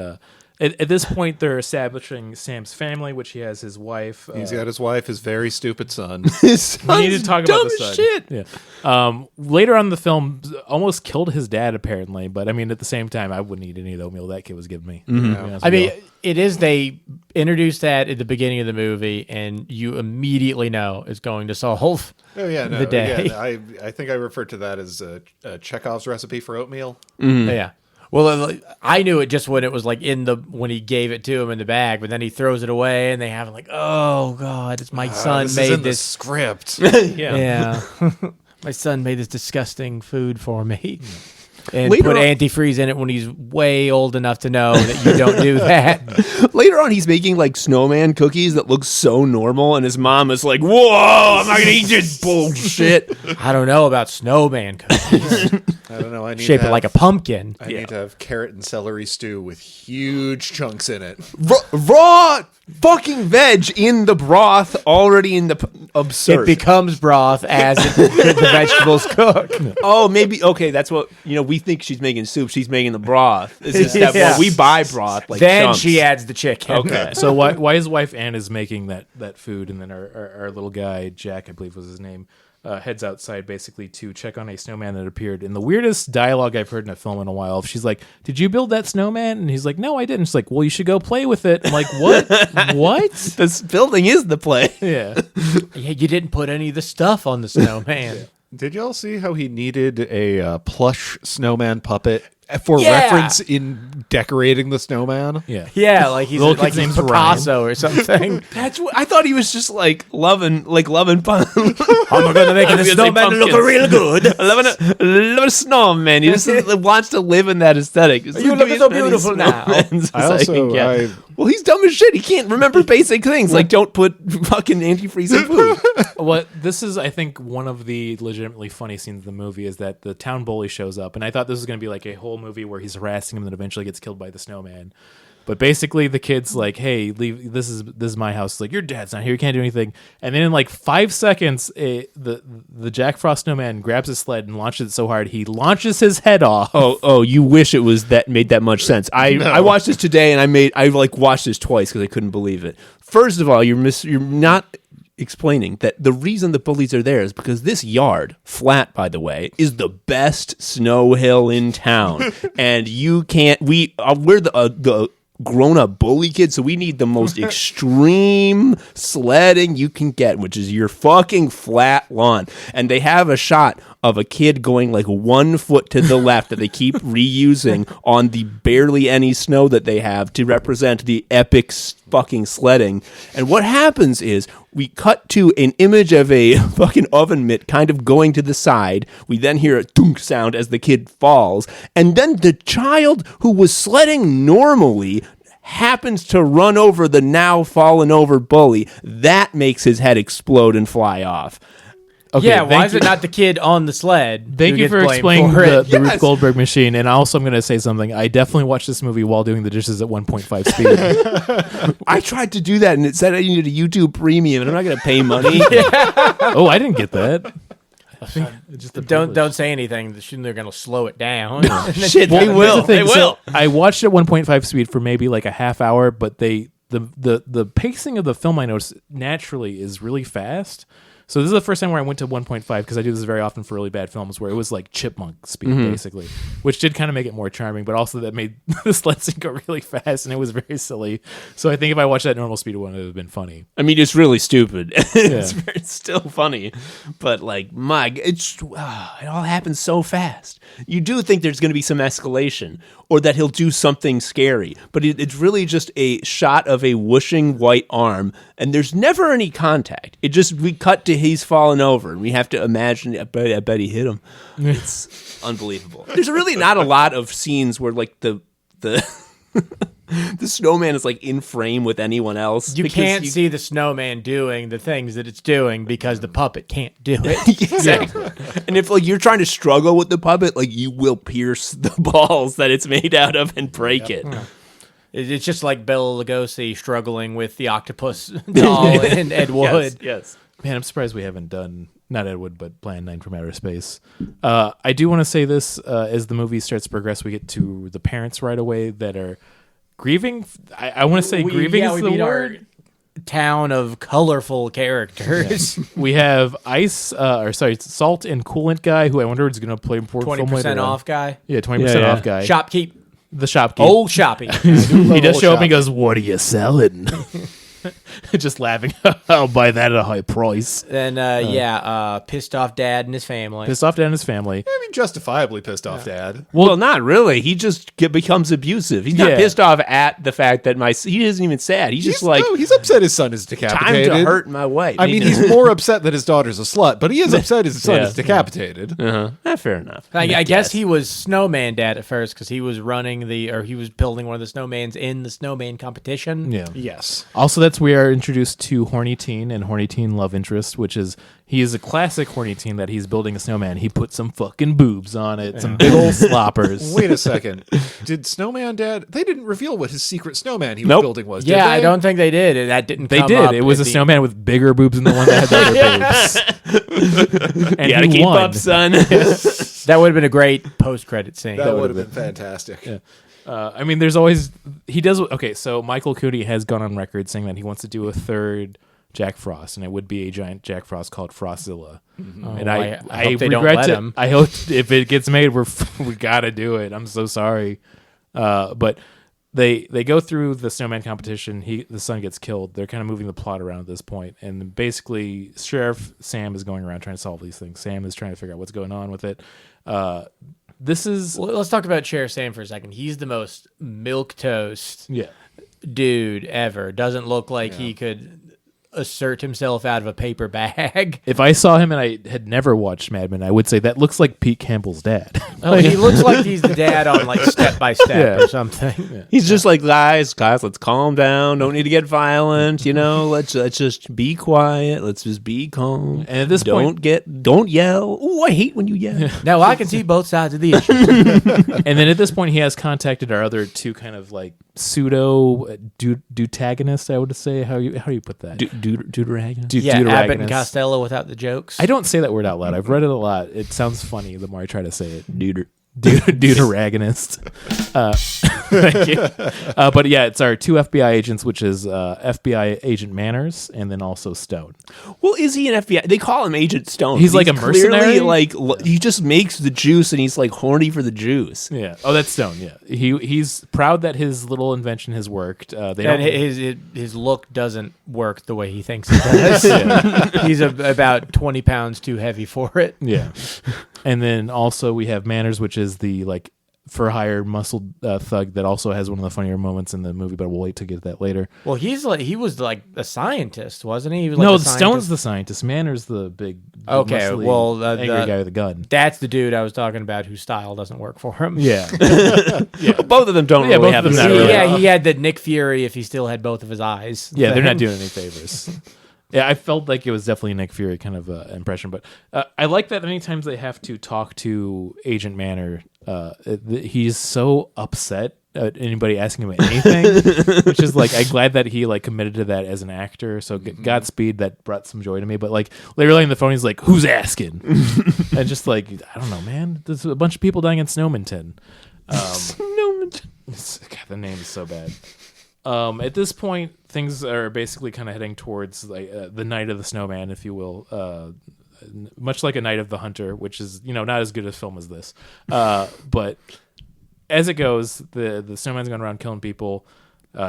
Speaker 3: at this point they're establishing Sam's family, which he has his wife.
Speaker 5: He's got his wife, his very stupid son.
Speaker 3: We need to talk about
Speaker 6: dumb
Speaker 3: the
Speaker 6: as
Speaker 3: son.
Speaker 6: shit.
Speaker 3: Yeah. Later on in the film, almost killed his dad apparently, but I mean at the same time, I wouldn't eat any of the oatmeal that kid was giving me. To be honest
Speaker 4: I
Speaker 3: with
Speaker 4: mean,
Speaker 3: you.
Speaker 4: it is, they introduce that at the beginning of the movie, and you immediately know it's going to solve
Speaker 5: Oh yeah, no,
Speaker 4: the day.
Speaker 5: again, I think I referred to that as Chekhov's recipe for oatmeal.
Speaker 4: Yeah. Well, I knew it just when it was like when he gave it to him in the bag, but then he throws it away, and they have it like, "Oh God, it's my son
Speaker 5: This
Speaker 4: made
Speaker 5: is in the
Speaker 4: this."
Speaker 5: script.
Speaker 4: Yeah, my son made this disgusting food for me, and
Speaker 6: Later
Speaker 4: put
Speaker 6: on-
Speaker 4: antifreeze in it when he's way old enough to know that you don't do that.
Speaker 6: Later on, he's making like snowman cookies that look so normal, and his mom is like, "Whoa, I'm not gonna eat this bullshit."
Speaker 4: I don't know about snowman cookies.
Speaker 5: I don't know. I need
Speaker 4: Shape
Speaker 5: to
Speaker 4: it like a
Speaker 5: have-
Speaker 4: pumpkin.
Speaker 5: I need to have carrot and celery stew with huge chunks in it.
Speaker 6: Raw fucking veg in the broth, already in the absurd.
Speaker 4: It becomes broth as the vegetables cook.
Speaker 6: Oh, maybe okay. That's what we think she's making soup. She's making the broth. It's just that
Speaker 4: Yeah.
Speaker 6: we buy broth like
Speaker 4: Then
Speaker 6: chunks.
Speaker 4: she adds the chicken.
Speaker 6: Okay.
Speaker 3: So why his wife Anne is making that food, and then our little guy Jack, I believe was his name, heads outside basically to check on a snowman that appeared. And the weirdest dialogue I've heard in a film in a while. She's like, "Did you build that snowman?" And he's like, "No, I didn't." She's like, "Well, you should go play with it." I'm like, "What? What?"
Speaker 6: This building is the play.
Speaker 3: Yeah.
Speaker 4: Yeah, you didn't put any of the stuff on the snowman.
Speaker 5: Did y'all see how he needed a plush snowman puppet for
Speaker 4: Yeah.
Speaker 5: reference in decorating the snowman?
Speaker 3: Yeah.
Speaker 4: Yeah, like he's
Speaker 3: Little
Speaker 4: like
Speaker 3: kid's
Speaker 4: he's
Speaker 3: name's
Speaker 4: Picasso or something.
Speaker 6: That's what I thought. He was just like loving pun.
Speaker 4: I'm gonna make the snowman look real good.
Speaker 6: loving a snowman. He just wants to live in that aesthetic.
Speaker 4: You look so beautiful now.
Speaker 6: Well, he's dumb as shit. He can't remember basic things like don't put fucking antifreeze in food.
Speaker 3: What this is, I think, one of the legitimately funny scenes of the movie is that the town bully shows up, and I thought this was going to be like a whole movie where he's harassing him and then eventually gets killed by the snowman. But basically, the kid's like, "Hey, leave! This is my house." It's like, "Your dad's not here. You can't do anything." And then in like 5 seconds, the Jack Frost snowman grabs his sled and launches it so hard he launches his head off.
Speaker 6: Oh, you wish it was that made that much sense. I watched this today and I watched this twice because I couldn't believe it. First of all, you're not explaining that the reason the bullies are there is because this yard, flat by the way, is the best snow hill in town, and you can't. We're the grown-up bully kids, so we need the most extreme sledding you can get, which is your fucking flat lawn. And they have a shot of a kid going like 1 foot to the left that they keep reusing on the barely any snow that they have to represent the epic fucking sledding. And what happens is we cut to an image of a fucking oven mitt kind of going to the side. We then hear a thunk sound as the kid falls. And then the child who was sledding normally happens to run over the now fallen over bully. That makes his head explode and fly off.
Speaker 3: Okay,
Speaker 4: Yeah, why
Speaker 3: thank
Speaker 4: is
Speaker 3: you-
Speaker 4: it not the kid on the sled?
Speaker 3: Thank
Speaker 4: who
Speaker 3: you
Speaker 4: gets
Speaker 3: for
Speaker 4: blamed
Speaker 3: explaining
Speaker 4: for it?
Speaker 3: the Ruth Goldberg machine. And also, I'm going to say something. I definitely watched this movie while doing the dishes at 1.5 speed.
Speaker 6: I tried to do that and it said I needed a YouTube premium and I'm not going to pay money.
Speaker 3: Oh, I didn't get that. I think it's just a
Speaker 4: Don't say anything. They're gonna slow it down.
Speaker 6: Shit, they
Speaker 3: Here's
Speaker 6: will.
Speaker 3: the thing.
Speaker 6: They will.
Speaker 3: So I watched it at 1.5 speed for maybe like a half hour, but the pacing of the film I noticed naturally is really fast. So this is the first time where I went to 1.5 because I do this very often for really bad films where it was like chipmunk speed basically, which did kind of make it more charming, but also that made the sled scene go really fast and it was very silly. So I think if I watched that normal speed one, it would have been funny.
Speaker 6: I mean, it's really stupid. It's still funny, but like, it all happens so fast. You do think there's going to be some escalation or that he'll do something scary, but it's really just a shot of a whooshing white arm, and there's never any contact. We cut to he's fallen over, and we have to imagine. I bet he hit him. It's unbelievable. There's really not a lot of scenes where like the the snowman is like in frame with anyone else.
Speaker 4: You
Speaker 6: because
Speaker 4: can't see the snowman doing the things that it's doing because the puppet can't do it.
Speaker 6: Exactly. And if like you're trying to struggle with the puppet, like you will pierce the balls that it's made out of and break it.
Speaker 4: It's just like Bela Lugosi struggling with the octopus doll and Ed Wood.
Speaker 6: Yes.
Speaker 3: Man, I'm surprised we haven't done, not Ed Wood, but Plan 9 from Outer Space. I do want to say this, as the movie starts to progress, we get to the parents right away that are grieving. I want to say grieving is the
Speaker 4: meet our
Speaker 3: word.
Speaker 4: town of colorful characters.
Speaker 3: We have salt and coolant guy, who I wonder is going to play important
Speaker 4: 20% off guy.
Speaker 3: Yeah, 20%
Speaker 6: Yeah.
Speaker 3: off guy.
Speaker 4: Shopkeep.
Speaker 3: The shopkeep.
Speaker 4: Old shoppy.
Speaker 3: He does show up and goes, "What are you selling?" Just laughing. I'll buy that at a high price.
Speaker 4: Then, pissed off dad and his family.
Speaker 3: Pissed off dad and his family.
Speaker 5: I mean, justifiably pissed off dad.
Speaker 6: Well, not really. He just becomes abusive. He's not
Speaker 3: Yeah.
Speaker 6: pissed off at the fact that he isn't even sad. He's just like,
Speaker 5: he's upset his son is
Speaker 6: time
Speaker 5: decapitated.
Speaker 6: to hurt my wife.
Speaker 5: I mean, he's more upset that his daughter's a slut, but he is upset his son is decapitated.
Speaker 6: fair enough.
Speaker 4: I guess he was snowman dad at first because he was running he was building one of the snowmans in the snowman competition.
Speaker 3: Yeah.
Speaker 5: Yes.
Speaker 3: Also, that's where introduced to Horny Teen and Horny Teen love interest, which is he is a classic Horny Teen that he's building a snowman. He put some fucking boobs on it, some big old sloppers.
Speaker 5: Wait a second. Did Snowman Dad? They didn't reveal what his secret snowman he was
Speaker 6: Nope.
Speaker 5: building was.
Speaker 4: Yeah,
Speaker 5: did they?
Speaker 4: I don't think they did. That didn't.
Speaker 3: They
Speaker 4: come
Speaker 3: did.
Speaker 4: up
Speaker 3: It was
Speaker 4: at
Speaker 3: a
Speaker 4: the-
Speaker 3: snowman with bigger boobs than the one that had better boobs. And
Speaker 6: You gotta
Speaker 3: he
Speaker 6: keep
Speaker 3: won.
Speaker 6: up, son.
Speaker 4: That would have been a great post-credit scene.
Speaker 5: That would have been fantastic.
Speaker 3: I mean, there's always he does. Okay, so Michael Cooney has gone on record saying that he wants to do a third Jack Frost, and it would be a giant Jack Frost called Frostzilla. And I
Speaker 4: hope they don't
Speaker 3: regret
Speaker 4: let
Speaker 3: it.
Speaker 4: him.
Speaker 3: I hope if it gets made, we gotta do it. I'm so sorry, but they go through the snowman competition. The son gets killed. They're kind of moving the plot around at this point, and basically Sheriff Sam is going around trying to solve these things. Sam is trying to figure out what's going on with it. This is
Speaker 4: Well, let's talk about Sheriff Sam for a second. He's the most milquetoast
Speaker 3: yeah.
Speaker 4: dude ever. Doesn't look like he could assert himself out of a paper bag.
Speaker 3: If I saw him and I had never watched Mad Men, I would say that looks like Pete Campbell's dad.
Speaker 4: Oh, he looks like he's the dad on like Step by Step
Speaker 3: Yeah.
Speaker 4: or something.
Speaker 6: He's just like, guys, let's calm down. Don't need to get violent. Let's just be quiet. Let's just be calm.
Speaker 3: And at this point-
Speaker 6: don't yell. Oh, I hate when you yell.
Speaker 4: Now I can see both sides of the issue.
Speaker 3: And then at this point, he has contacted our other two kind of like pseudo deutagonists. I would say how do you put that?
Speaker 6: Deuteragon.
Speaker 4: Yeah, Abbott and
Speaker 3: Deuteragonists.
Speaker 4: Costello without the jokes.
Speaker 3: I don't say that word out loud. I've read it a lot. It sounds funny the more I try to say it. Deuteragonist. Thank you. But yeah, it's our two FBI agents, which is FBI agent Manners and then also Stone.
Speaker 6: Well, is he an FBI? They call him Agent Stone.
Speaker 3: He's like a
Speaker 6: clearly,
Speaker 3: mercenary?
Speaker 6: like he just makes the juice, and he's like horny for the juice.
Speaker 3: Yeah. Oh, that's Stone. Yeah. He's proud that his little invention has worked. They
Speaker 4: And
Speaker 3: don't.
Speaker 4: his look doesn't work the way he thinks it does. He's about 20 pounds too heavy for it.
Speaker 3: Yeah. And then also we have Manners, which is the like for hire muscle thug that also has one of the funnier moments in the movie, but we'll wait to get to that later.
Speaker 4: Well, he was like a scientist, wasn't he? He was like
Speaker 3: No,
Speaker 4: a
Speaker 3: Stone's
Speaker 4: scientist.
Speaker 3: the scientist. Manners the big
Speaker 4: Okay,
Speaker 3: muscly,
Speaker 4: well,
Speaker 3: angry guy with a gun.
Speaker 4: That's the dude I was talking about whose style doesn't work for him.
Speaker 3: Yeah.
Speaker 6: Both of them don't
Speaker 3: Yeah,
Speaker 6: really
Speaker 3: both
Speaker 6: have
Speaker 3: of
Speaker 6: the
Speaker 3: them
Speaker 6: same.
Speaker 3: not really.
Speaker 4: Yeah, he had the Nick Fury if he still had both of his eyes.
Speaker 3: Yeah, they're not
Speaker 4: thing.
Speaker 3: doing any favors. Yeah, I felt like it was definitely a Nick Fury kind of impression, but I like that anytime they have to talk to Agent Manor, he's so upset at anybody asking him anything, which is like, I'm glad that he like committed to that as an actor. So Godspeed, that brought some joy to me. But like later on the phone, he's like, "Who's asking?" And just like, I don't know, man. There's a bunch of people dying in Snowminton. God, the name is so bad. At this point, things are basically kind of heading towards like the Night of the Snowman, if you will. Much like a Night of the Hunter, which is not as good a film as this. But as it goes, the snowman's going around killing people.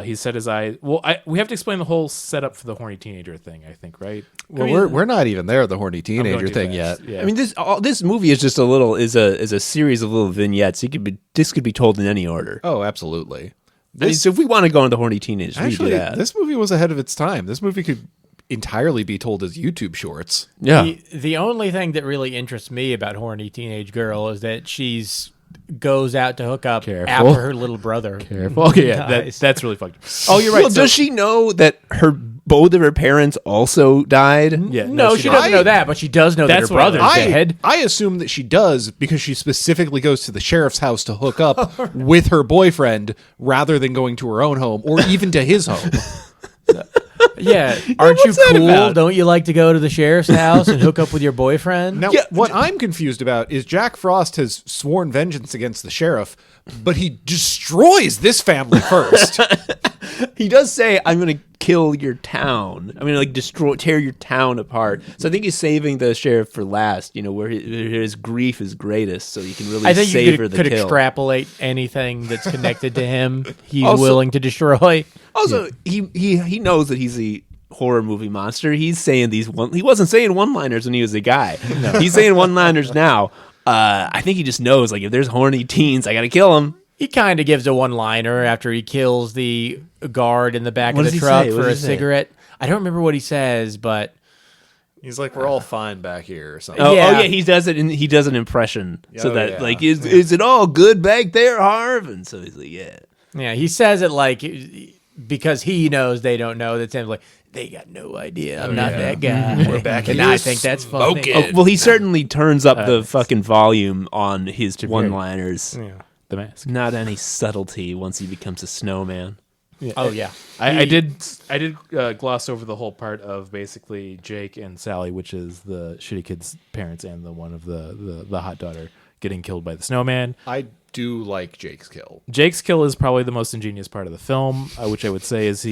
Speaker 3: He's set his eye. Well, we have to explain the whole setup for the horny teenager thing, I think, right?
Speaker 5: Well, we're not even there, the horny
Speaker 3: I'm going
Speaker 5: teenager
Speaker 3: too
Speaker 5: thing
Speaker 3: fast.
Speaker 5: yet.
Speaker 3: Yeah.
Speaker 6: I mean, this movie is just a series of little vignettes. This could be told in any order.
Speaker 5: Oh, absolutely.
Speaker 6: I mean, so if we want to go into horny teenage, we
Speaker 5: Actually,
Speaker 6: do that.
Speaker 5: this movie was ahead of its time. This movie could entirely be told as YouTube shorts.
Speaker 6: yeah.
Speaker 4: The only thing that really interests me about horny teenage girl is that she's goes out to hook up
Speaker 3: Careful.
Speaker 4: after her little brother.
Speaker 3: Careful. Okay, yeah,
Speaker 4: dies.
Speaker 3: that's really fucked. Oh, you're right.
Speaker 6: Well, does she know that both of her parents also died?
Speaker 3: Yeah,
Speaker 4: No, she doesn't know that, but she does know that
Speaker 3: That's
Speaker 4: her
Speaker 3: what I
Speaker 4: brother's
Speaker 3: like.
Speaker 4: dead.
Speaker 5: I assume that she does because she specifically goes to the sheriff's house to hook up with her boyfriend rather than going to her own home or even to his home.
Speaker 4: Yeah, aren't you
Speaker 6: what's that
Speaker 4: cool?
Speaker 6: about?
Speaker 4: Don't you like to go to the sheriff's house and hook up with your boyfriend?
Speaker 5: Now, what I'm confused about is Jack Frost has sworn vengeance against the sheriff, but he destroys this family first.
Speaker 6: He does say, "I'm going to kill your town. I'm going to tear your town apart." So I think he's saving the sheriff for last. Where his grief is greatest, so you can really
Speaker 4: I think you
Speaker 6: savor
Speaker 4: could
Speaker 6: the kill.
Speaker 4: extrapolate anything that's connected to him. He's
Speaker 6: Also-
Speaker 4: willing to destroy.
Speaker 6: Also, he knows that he's a horror movie monster. He's saying he wasn't saying one-liners when he was a guy. He's saying one-liners now. I think he just knows, like, if there's horny teens, I got to kill them.
Speaker 4: He kind of gives a one-liner after he kills the guard in the back
Speaker 6: What
Speaker 4: of the
Speaker 6: does he
Speaker 4: truck
Speaker 6: say? What
Speaker 4: for a
Speaker 6: does he say?
Speaker 4: cigarette. I don't remember what he says, but
Speaker 5: He's like, we're all fine back here or something.
Speaker 6: Oh
Speaker 4: Yeah.
Speaker 6: yeah, he does it. He does an impression, so
Speaker 5: Oh,
Speaker 6: that
Speaker 5: yeah.
Speaker 6: like is it all good back there, Harv? And so he's like, yeah.
Speaker 4: yeah, he says it like because he knows they don't know, that Sam's like, they got no idea. I'm not that guy.
Speaker 5: We're back
Speaker 4: And
Speaker 5: here
Speaker 4: I think that's funny.
Speaker 5: smoking.
Speaker 6: Well, he certainly turns up the fucking volume on his one-liners.
Speaker 4: Yeah.
Speaker 3: The mask.
Speaker 6: Not any subtlety once he becomes a snowman.
Speaker 3: Yeah.
Speaker 4: Oh, yeah.
Speaker 3: I did gloss over the whole part of basically Jake and Sally, which is the shitty kid's parents and the one of the hot daughter getting killed by the snowman.
Speaker 5: I do like Jake's kill.
Speaker 3: Jake's kill is probably the most ingenious part of the film, which I would say is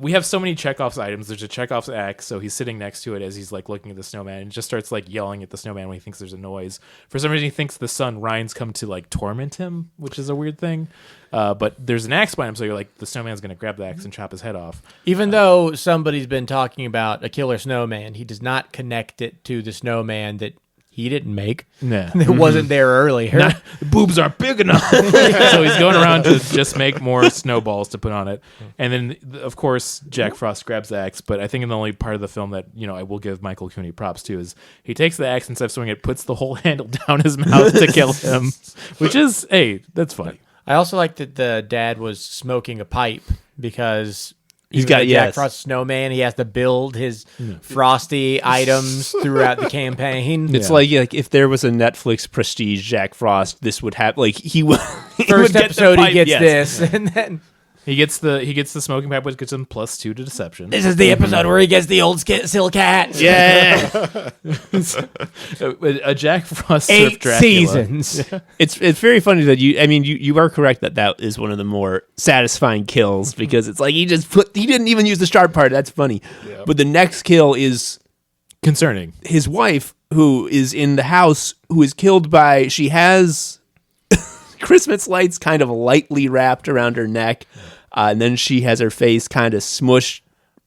Speaker 3: we have so many Chekhov's items. There's a Chekhov's axe, so he's sitting next to it as he's like looking at the snowman and just starts like yelling at the snowman when he thinks there's a noise. For some reason, he thinks the son Ryan's come to like torment him, which is a weird thing. But there's an axe by him, so you're like, the snowman's going to grab the axe and chop his head off.
Speaker 4: Even though somebody's been talking about a killer snowman, he does not connect it to the snowman that he didn't make.
Speaker 3: Yeah.
Speaker 4: It wasn't there earlier.
Speaker 3: The boobs aren't big enough. So he's going around to just make more snowballs to put on it. And then, of course, Jack Frost grabs the axe. But I think in the only part of the film that, I will give Michael Cooney props to is he takes the axe and instead of swinging it, puts the whole handle down his mouth to kill him. Which is, hey, that's funny.
Speaker 4: I also like that the dad was smoking a pipe because
Speaker 6: He's got
Speaker 4: Jack Frost snowman. He has to build his frosty items throughout the campaign.
Speaker 6: It's like if there was a Netflix Prestige Jack Frost, this would have he would
Speaker 4: First episode he gets
Speaker 6: yes.
Speaker 4: this, and then
Speaker 3: He gets the smoking pipe, which gets him +2 to deception.
Speaker 4: this is the episode where he gets the old silk hat.
Speaker 6: Yeah.
Speaker 3: A Jack Frost
Speaker 4: 8
Speaker 3: surf Dracula.
Speaker 4: seasons.
Speaker 6: It's very funny that you are correct that is one of the more satisfying kills because it's like he didn't even use the sharp part. That's funny. Yep. But the next kill is
Speaker 3: Concerning.
Speaker 6: his wife, who is in the house, who is killed by, she has Christmas lights kind of lightly wrapped around her neck, and then she has her face kind of smushed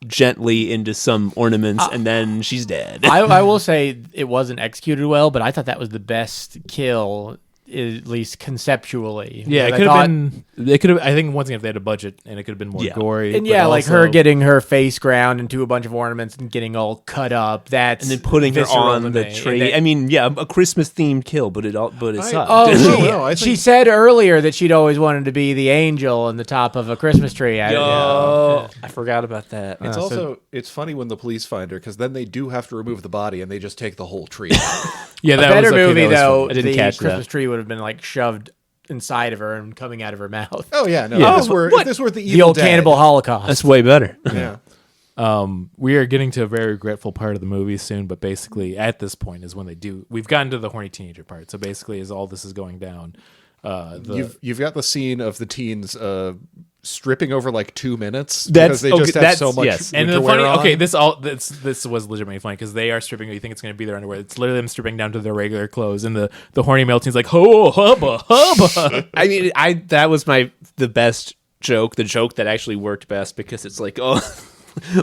Speaker 6: gently into some ornaments, and then she's dead.
Speaker 4: I will say it wasn't executed well, but I thought that was the best kill, at least conceptually.
Speaker 3: Yeah, it
Speaker 4: I
Speaker 3: could have
Speaker 4: thought-
Speaker 3: been. They could have. I think once again, if they had a budget, and it could have been more gory.
Speaker 4: And
Speaker 3: but
Speaker 4: yeah, like her
Speaker 3: also-
Speaker 4: getting her face ground into a bunch of ornaments and getting all cut up. That's
Speaker 6: and then putting her
Speaker 4: visceral
Speaker 6: on
Speaker 4: to
Speaker 6: the
Speaker 4: me.
Speaker 6: tree.
Speaker 4: And that-
Speaker 6: A Christmas themed kill, but it sucked.
Speaker 4: Oh,
Speaker 5: No, I
Speaker 4: she
Speaker 5: think-
Speaker 4: said earlier that she'd always wanted to be the angel on the top of a Christmas tree.
Speaker 6: I forgot about that.
Speaker 5: It's it's funny when the police find her because then they do have to remove the body and they just take the whole tree out.
Speaker 3: Yeah,
Speaker 4: A
Speaker 3: that
Speaker 4: better
Speaker 3: was okay,
Speaker 4: movie
Speaker 3: that was
Speaker 4: though.
Speaker 3: funny.
Speaker 6: I didn't
Speaker 4: the
Speaker 6: catch
Speaker 4: Christmas
Speaker 6: that.
Speaker 4: tree would have been like shoved inside of her and coming out of her mouth.
Speaker 5: Oh yeah, no.
Speaker 3: Yeah.
Speaker 5: If this were the
Speaker 4: The
Speaker 5: Evil
Speaker 4: old
Speaker 5: Dead,
Speaker 4: cannibal holocaust.
Speaker 6: That's way better.
Speaker 5: Yeah.
Speaker 3: We are getting to a very regretful part of the movie soon, but basically at this point is when we've gotten to the horny teenager part. So basically, as all this is going down,
Speaker 5: You've got the scene of the teens stripping over like 2 minutes
Speaker 6: That's-
Speaker 5: because they
Speaker 6: okay,
Speaker 5: just have
Speaker 6: that's-
Speaker 5: so much
Speaker 6: yes.
Speaker 3: and
Speaker 5: winter
Speaker 3: the funny,
Speaker 5: wear on.
Speaker 3: okay, this was legitimately funny because they are stripping. You think it's going to be their underwear? It's literally them stripping down to their regular clothes, and the horny male teen's like, "Ho hubba hubba."
Speaker 6: I mean, that was the best joke, the joke that actually worked best because it's like, oh,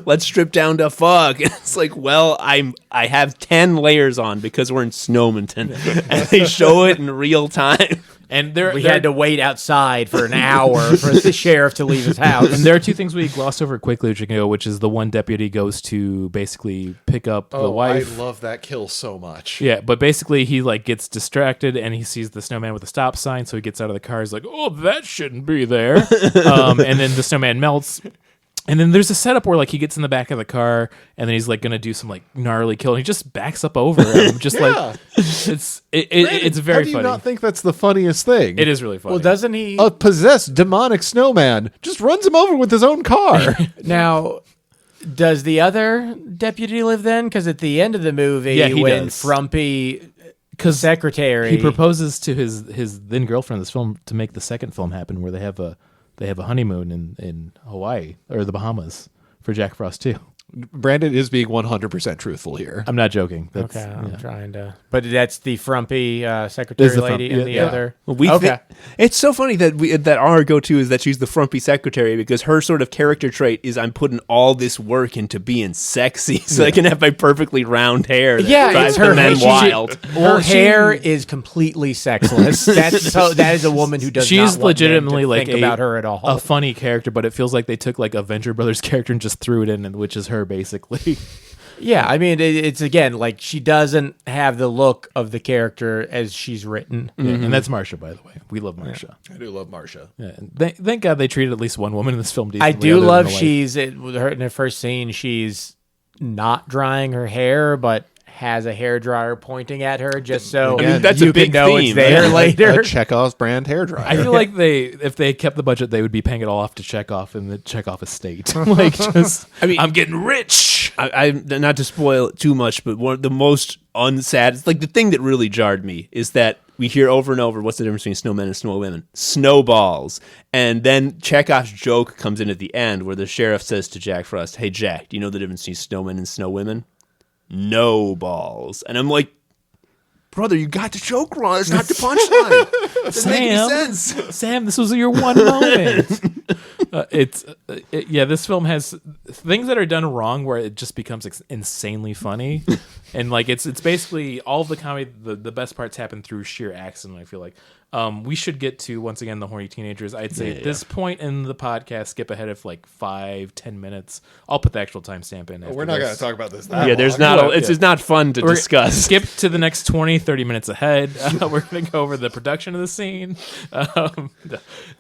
Speaker 6: let's strip down to fuck. And it's like, well, I have 10 layers on because we're in Snowmonton, and they show it in real time.
Speaker 3: And
Speaker 4: We had to wait outside for an hour for the sheriff to leave his house.
Speaker 3: And there are two things we glossed over quickly, which is the one deputy goes to basically pick up the wife.
Speaker 5: I love that kill so much.
Speaker 3: Yeah, but basically he like gets distracted and he sees the snowman with a stop sign, so he gets out of the car. He's like, "Oh, that shouldn't be there." And then the snowman melts. And then there's a setup where like he gets in the back of the car and then he's like gonna do some like gnarly kill and he just backs up over him, just like it's very
Speaker 5: How do you
Speaker 3: funny.
Speaker 5: not think that's the funniest thing?
Speaker 3: It is really funny.
Speaker 4: Well, doesn't he?
Speaker 5: A possessed demonic snowman just runs him over with his own car.
Speaker 4: Now, does the other deputy live then? Because at the end of the movie,
Speaker 3: Yeah, he
Speaker 4: when
Speaker 3: does.
Speaker 4: Frumpy secretary,
Speaker 3: He proposes to his then girlfriend in this film to make the second film happen, where they have a honeymoon in Hawaii or the Bahamas for Jack Frost too.
Speaker 5: Brandon is being 100% truthful here.
Speaker 3: I'm not joking. That's,
Speaker 4: Okay, I'm
Speaker 3: yeah.
Speaker 4: trying to. But that's the frumpy secretary
Speaker 3: Is the
Speaker 4: lady
Speaker 3: frump-
Speaker 4: and the
Speaker 3: yeah.
Speaker 4: other.
Speaker 6: Well,
Speaker 4: okay.
Speaker 6: It's so funny that our go-to is that she's the frumpy secretary because her sort of character trait is I'm putting all this work into being sexy so I can have my perfectly round hair. That
Speaker 4: Yeah,
Speaker 6: drives
Speaker 4: it's her
Speaker 6: the men
Speaker 4: she-
Speaker 6: wild.
Speaker 4: Her hair is completely sexless. That is a woman who does.
Speaker 3: She's
Speaker 4: not want men to
Speaker 3: legitimately like
Speaker 4: think about her at all.
Speaker 3: a funny character, but it feels like they took like a Venture Brothers character and just threw it in, and which is her basically.
Speaker 4: Yeah, I mean, it's again like she doesn't have the look of the character as she's written.
Speaker 3: Yeah, and that's Marsha, by the way. We love Marsha.
Speaker 5: I do love Marsha.
Speaker 3: Yeah, and thank God they treated at least one woman in this film decently.
Speaker 4: I do
Speaker 3: other than
Speaker 4: love
Speaker 3: the wife.
Speaker 4: with her in the first scene. She's not drying her hair, but has a hair dryer pointing at her just so
Speaker 6: I mean, that's
Speaker 4: you
Speaker 6: a big
Speaker 4: can know
Speaker 6: theme.
Speaker 4: it's there
Speaker 6: Yeah.
Speaker 4: later.
Speaker 5: A Chekhov's brand hairdryer.
Speaker 3: I feel like if they kept the budget, they would be paying it all off to Chekhov in the Chekhov estate. Like, just,
Speaker 6: I mean,
Speaker 3: I'm getting rich.
Speaker 6: I'm not to spoil it too much, but one of the most unsad, it's like the thing that really jarred me is that we hear over and over, what's the difference between snowmen and snowwomen? Snowballs. And then Chekhov's joke comes in at the end where the sheriff says to Jack Frost, "Hey, Jack, do you know the difference between snowmen and snowwomen?" No balls. And I'm like, brother, you got the joke wrong. It's not the punchline. Doesn't make any sense.
Speaker 3: Sam, this was your one moment. This film has things that are done wrong where it just becomes insanely funny, and like it's basically all of the comedy. The best parts happen through sheer accident. I feel like we should get to once again the horny teenagers. I'd say at this point in the podcast, skip ahead of like 5-10 minutes. I'll put the actual timestamp in.
Speaker 5: We're not going to talk about this.
Speaker 6: Yeah, there's not. It's just not fun to discuss.
Speaker 3: Skip to the next 20-30 minutes ahead. We're going to go over the production of the scene.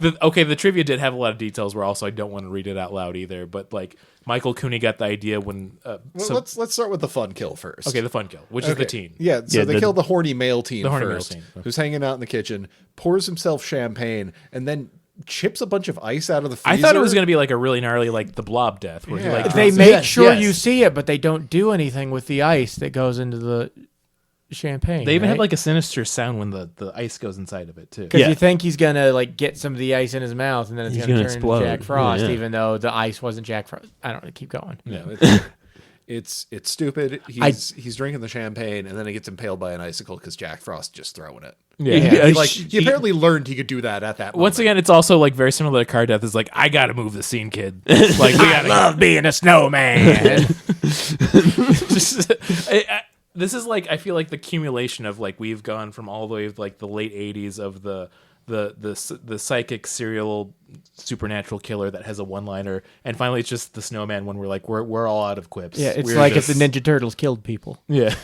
Speaker 3: The trivia did have a lot of details where also I don't want to read it out loud either. But like Michael Cooney got the idea when.
Speaker 5: Let's start with the fun kill first.
Speaker 3: Okay, the fun kill, which is the teen.
Speaker 5: Yeah, so they kill the horny male teen
Speaker 3: The horny male
Speaker 5: first,
Speaker 3: teen.
Speaker 5: who's hanging out in the kitchen, pours himself champagne, and then chips a bunch of ice out of the freezer.
Speaker 3: I thought it was going to be like a really gnarly, like the Blob death, where he like
Speaker 4: They
Speaker 3: drops
Speaker 4: make
Speaker 3: it.
Speaker 4: sure
Speaker 3: Yes.
Speaker 4: you see it, but they don't do anything with the ice that goes into the champagne.
Speaker 3: They even
Speaker 4: right?
Speaker 3: have like a sinister sound when the ice goes inside of it too.
Speaker 4: Because you think he's gonna like get some of the ice in his mouth, and then it's
Speaker 6: He's
Speaker 4: gonna
Speaker 6: gonna
Speaker 4: turn
Speaker 6: explode.
Speaker 4: into Jack Frost,
Speaker 6: Yeah.
Speaker 4: even though the ice wasn't Jack Frost. I don't know. Keep going.
Speaker 5: Yeah, it's stupid. He's drinking the champagne, and then he gets impaled by an icicle because Jack Frost just throwing it.
Speaker 3: Yeah.
Speaker 5: He apparently leared he could do that at that moment.
Speaker 3: Once again, it's also like very similar to Car Death. Is like I gotta move the scene, kid. Like we gotta
Speaker 4: Love being a snowman.
Speaker 3: Just, this is like I feel like the accumulation of like we've gone from all the way of like the late '80s of the psychic serial supernatural killer that has a one-liner, and finally it's just the snowman when we're all out of quips.
Speaker 4: Yeah, it's
Speaker 3: We're
Speaker 4: like
Speaker 3: just-
Speaker 4: if the Ninja Turtles killed people.
Speaker 3: Yeah.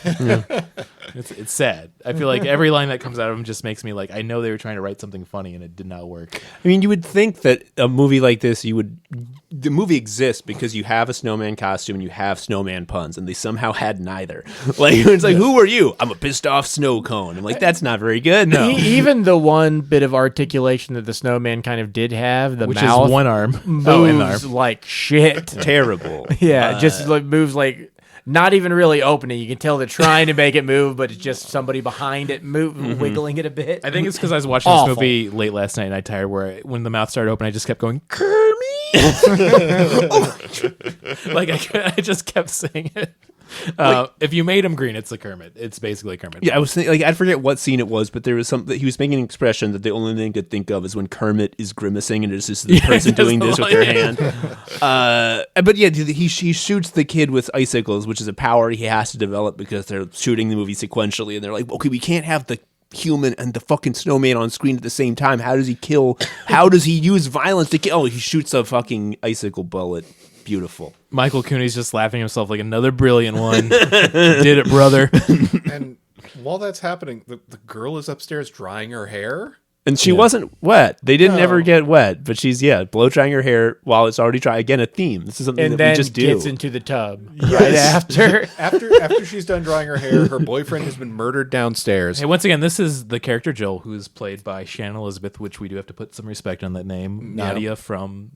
Speaker 3: It's sad. I feel like every line that comes out of him just makes me like I know they were trying to write something funny and it did not work.
Speaker 6: I mean, you would think that a movie like this, the movie exists because you have a snowman costume and you have snowman puns, and they somehow had neither. Like, it's like, who are you? I'm a pissed off snow cone. I'm like, that's not very good. No.
Speaker 4: Even the one bit of articulation that the snowman kind of did have, the
Speaker 3: Which
Speaker 4: mouth
Speaker 3: is one arm.
Speaker 4: moves
Speaker 3: in the arm.
Speaker 4: like shit.
Speaker 6: Terrible.
Speaker 4: Yeah, just like moves like not even really opening. You can tell they're trying to make it move, but it's just somebody behind it wiggling it a bit.
Speaker 3: I think it's because I was watching
Speaker 4: Awful.
Speaker 3: this movie late last night and I tired where when the mouth started open I just kept going Kermit. Like I just kept saying it. If you made him green, it's a Kermit. It's basically Kermit.
Speaker 6: Yeah, I was thinking, like, I forget what scene it was, but there was something he was making an expression that the only thing I could think of is when Kermit is grimacing and it's just the person doing this with their hand. But yeah, he shoots the kid with icicles, which is a power he has to develop because they're shooting the movie sequentially, and they're like, okay, we can't have the human and the fucking snowman on screen at the same time. How does he kill? How does he use violence to kill? Oh, he shoots a fucking icicle bullet. Beautiful.
Speaker 3: Michael Cooney's just laughing himself like another brilliant one. Did it, brother.
Speaker 5: And while that's happening, the girl is upstairs drying her hair.
Speaker 6: And she wasn't wet. They didn't
Speaker 5: No.
Speaker 6: ever get wet, but she's blow drying her hair while it's already dry. Again, a theme. This is something
Speaker 4: and
Speaker 6: that
Speaker 4: then
Speaker 6: we just do.
Speaker 4: gets into the tub right after.
Speaker 5: After she's done drying her hair, her boyfriend has been murdered downstairs.
Speaker 3: Hey, once again, this is the character Joel, who is played by Shannon Elizabeth, which we do have to put some respect on that name.
Speaker 5: Yeah.
Speaker 3: Nadia from,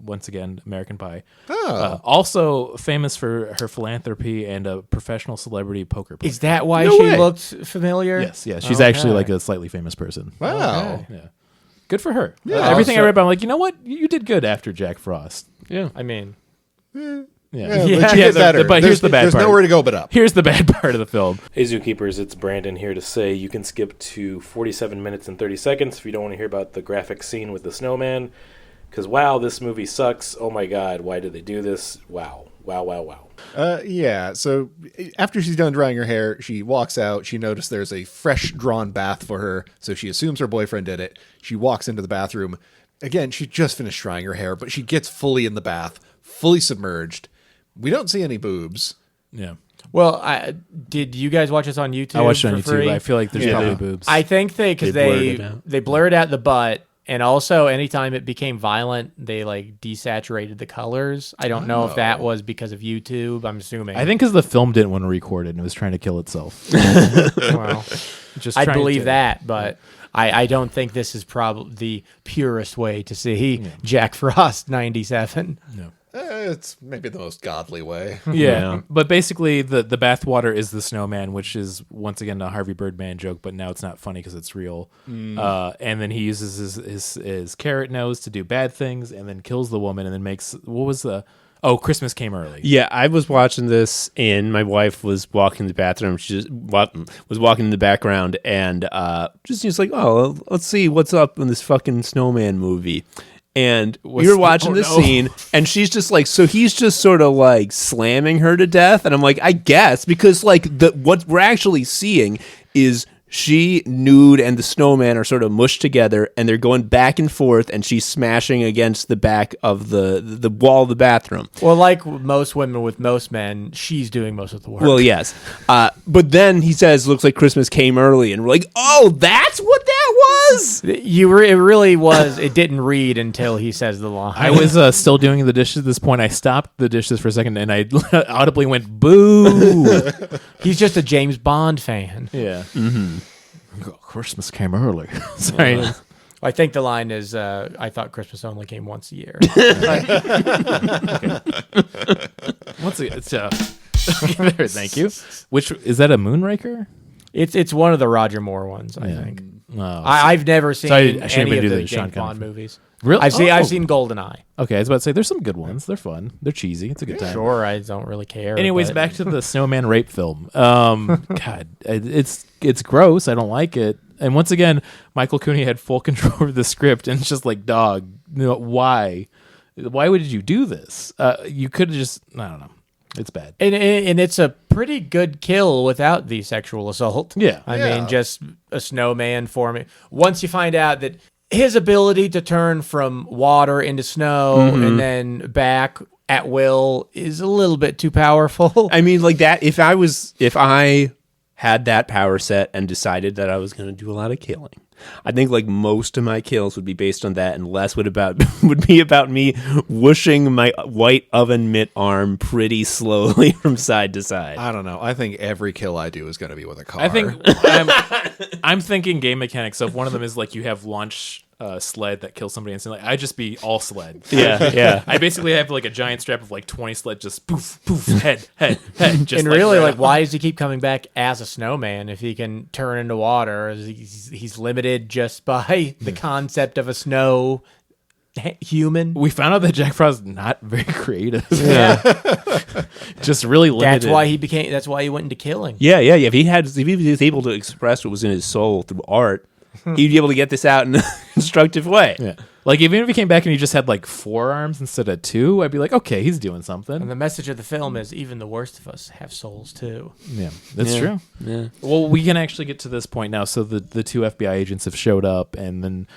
Speaker 3: once again, American Pie.
Speaker 5: Oh.
Speaker 3: Also famous for her philanthropy and a professional celebrity poker player.
Speaker 4: Is that why
Speaker 5: No
Speaker 4: she
Speaker 5: way.
Speaker 4: looked familiar?
Speaker 3: Yes, she's actually
Speaker 4: Okay.
Speaker 3: like a slightly famous person.
Speaker 5: Wow.
Speaker 3: Yeah. Good for her.
Speaker 5: Yeah.
Speaker 3: Everything I
Speaker 5: So-
Speaker 3: read about, I'm like, you know what? You did good after Jack Frost.
Speaker 6: Yeah.
Speaker 4: I mean,
Speaker 3: Yeah.
Speaker 5: Yeah, but you get better.
Speaker 3: But here's the bad
Speaker 5: There's
Speaker 3: part.
Speaker 5: nowhere to go but up.
Speaker 3: Here's the bad part of the film. Hey, Zookeepers, it's Brandon here to say you can skip to 47 minutes and 30 seconds if you don't want to hear about the graphic scene with the snowman. Because, wow, this movie sucks. Oh, my God, why did they do this? Wow. Wow.
Speaker 5: Yeah, so after she's done drying her hair, she walks out. She noticed there's a fresh drawn bath for her, so she assumes her boyfriend did it. She walks into the bathroom. Again, she just finished drying her hair, but she gets fully in the bath, fully submerged. We don't see any boobs.
Speaker 3: Yeah.
Speaker 4: Well, did you guys watch this on YouTube?
Speaker 3: I watched it on
Speaker 4: for
Speaker 3: YouTube.
Speaker 4: free?
Speaker 3: I feel like there's probably boobs.
Speaker 4: I think because they blurred out the butt, and also anytime it became violent, they like desaturated the colors. I don't know if that was because of YouTube. I'm assuming.
Speaker 3: I think because the film didn't want to record it and it was trying to kill itself.
Speaker 4: Well,
Speaker 3: Just
Speaker 4: I
Speaker 3: trying
Speaker 4: believe
Speaker 3: to-
Speaker 4: that, but I don't think this is probably the purest way to see Jack Frost 97.
Speaker 3: No.
Speaker 5: It's maybe the most godly way.
Speaker 3: Yeah, but basically the bathwater is the snowman, which is once again a Harvey Birdman joke, but now it's not funny because it's real. And then he uses his carrot nose to do bad things, and then kills the woman, and then makes Christmas Came Early.
Speaker 6: Yeah, I was watching this, and my wife was walking in the bathroom. She just was walking in the background, and just like, oh, let's see what's up in this fucking snowman movie. And we were watching this scene, and she's just like, so he's just sort of like slamming her to death. And I'm like, I guess, because like what we're actually seeing is she, nude, and the snowman are sort of mushed together, and they're going back and forth, and she's smashing against the back of the wall of the bathroom.
Speaker 4: Well, like most women with most men, she's doing most of the work.
Speaker 6: Well, yes. But then he says, looks like Christmas came early, and we're like, oh, that's what that was?
Speaker 4: It really was. It didn't read until he says the line.
Speaker 3: I was still doing the dishes at this point. I stopped the dishes for a second, and I audibly went, boo!
Speaker 4: He's just a James Bond fan.
Speaker 3: Yeah. Christmas Came Early. Sorry.
Speaker 4: I think the line is, I thought Christmas only came once a year.
Speaker 3: Once again, it's there, thank you. Which is that a Moonraker?
Speaker 4: It's one of the Roger Moore ones, I think.
Speaker 3: Oh,
Speaker 4: I've never seen
Speaker 3: I shouldn't
Speaker 4: any
Speaker 3: do
Speaker 4: of
Speaker 3: the
Speaker 4: the
Speaker 3: Sean
Speaker 4: James Bond
Speaker 3: Connery.
Speaker 4: movies.
Speaker 3: really?
Speaker 4: I've seen GoldenEye.
Speaker 3: Okay, I was about to say there's some good ones. They're fun. They're cheesy. It's a good time.
Speaker 4: Sure, I don't really care.
Speaker 3: Anyways,
Speaker 4: but-
Speaker 3: back to the snowman rape film. God, it's gross. I don't like it. And once again, Michael Cooney had full control over the script, and it's just like, dog, why? Why would you do this? You could have just, I don't know. It's bad.
Speaker 4: And it's a pretty good kill without the sexual assault.
Speaker 3: Yeah.
Speaker 4: I mean, just a snowman forming. Once you find out that his ability to turn from water into snow and then back at will is a little bit too powerful.
Speaker 6: I mean, like that, if I had that power set and decided that I was going to do a lot of killing, I think like most of my kills would be based on that, and less would be about me whooshing my white oven mitt arm pretty slowly from side to side.
Speaker 5: I don't know. I think every kill I do is going to be with a car.
Speaker 3: I think I'm thinking game mechanics. So if one of them is like you have launch sled that kills somebody instantly, I just be all sled.
Speaker 6: Yeah.
Speaker 3: I basically have like a giant strap of like 20 sled, just poof, poof, head. Just
Speaker 4: And really,
Speaker 3: right
Speaker 4: like,
Speaker 3: up.
Speaker 4: why does he keep coming back as a snowman if he can turn into water? He's limited just by the concept of a snow human.
Speaker 3: We found out that Jack Frost is not very creative. Yeah, just really limited.
Speaker 4: That's why he went into killing.
Speaker 6: Yeah. If he was able to express what was in his soul through art, he'd be able to get this out in a constructive way.
Speaker 3: Yeah, like even if he came back and he just had like 4 arms instead of 2, I'd be like, okay, he's doing
Speaker 4: And
Speaker 3: something.
Speaker 4: the message of the film is even the worst of us have souls too.
Speaker 3: Yeah, that's true.
Speaker 6: Yeah.
Speaker 3: Well, we can actually get to this point now. So the 2 FBI agents have showed up, and then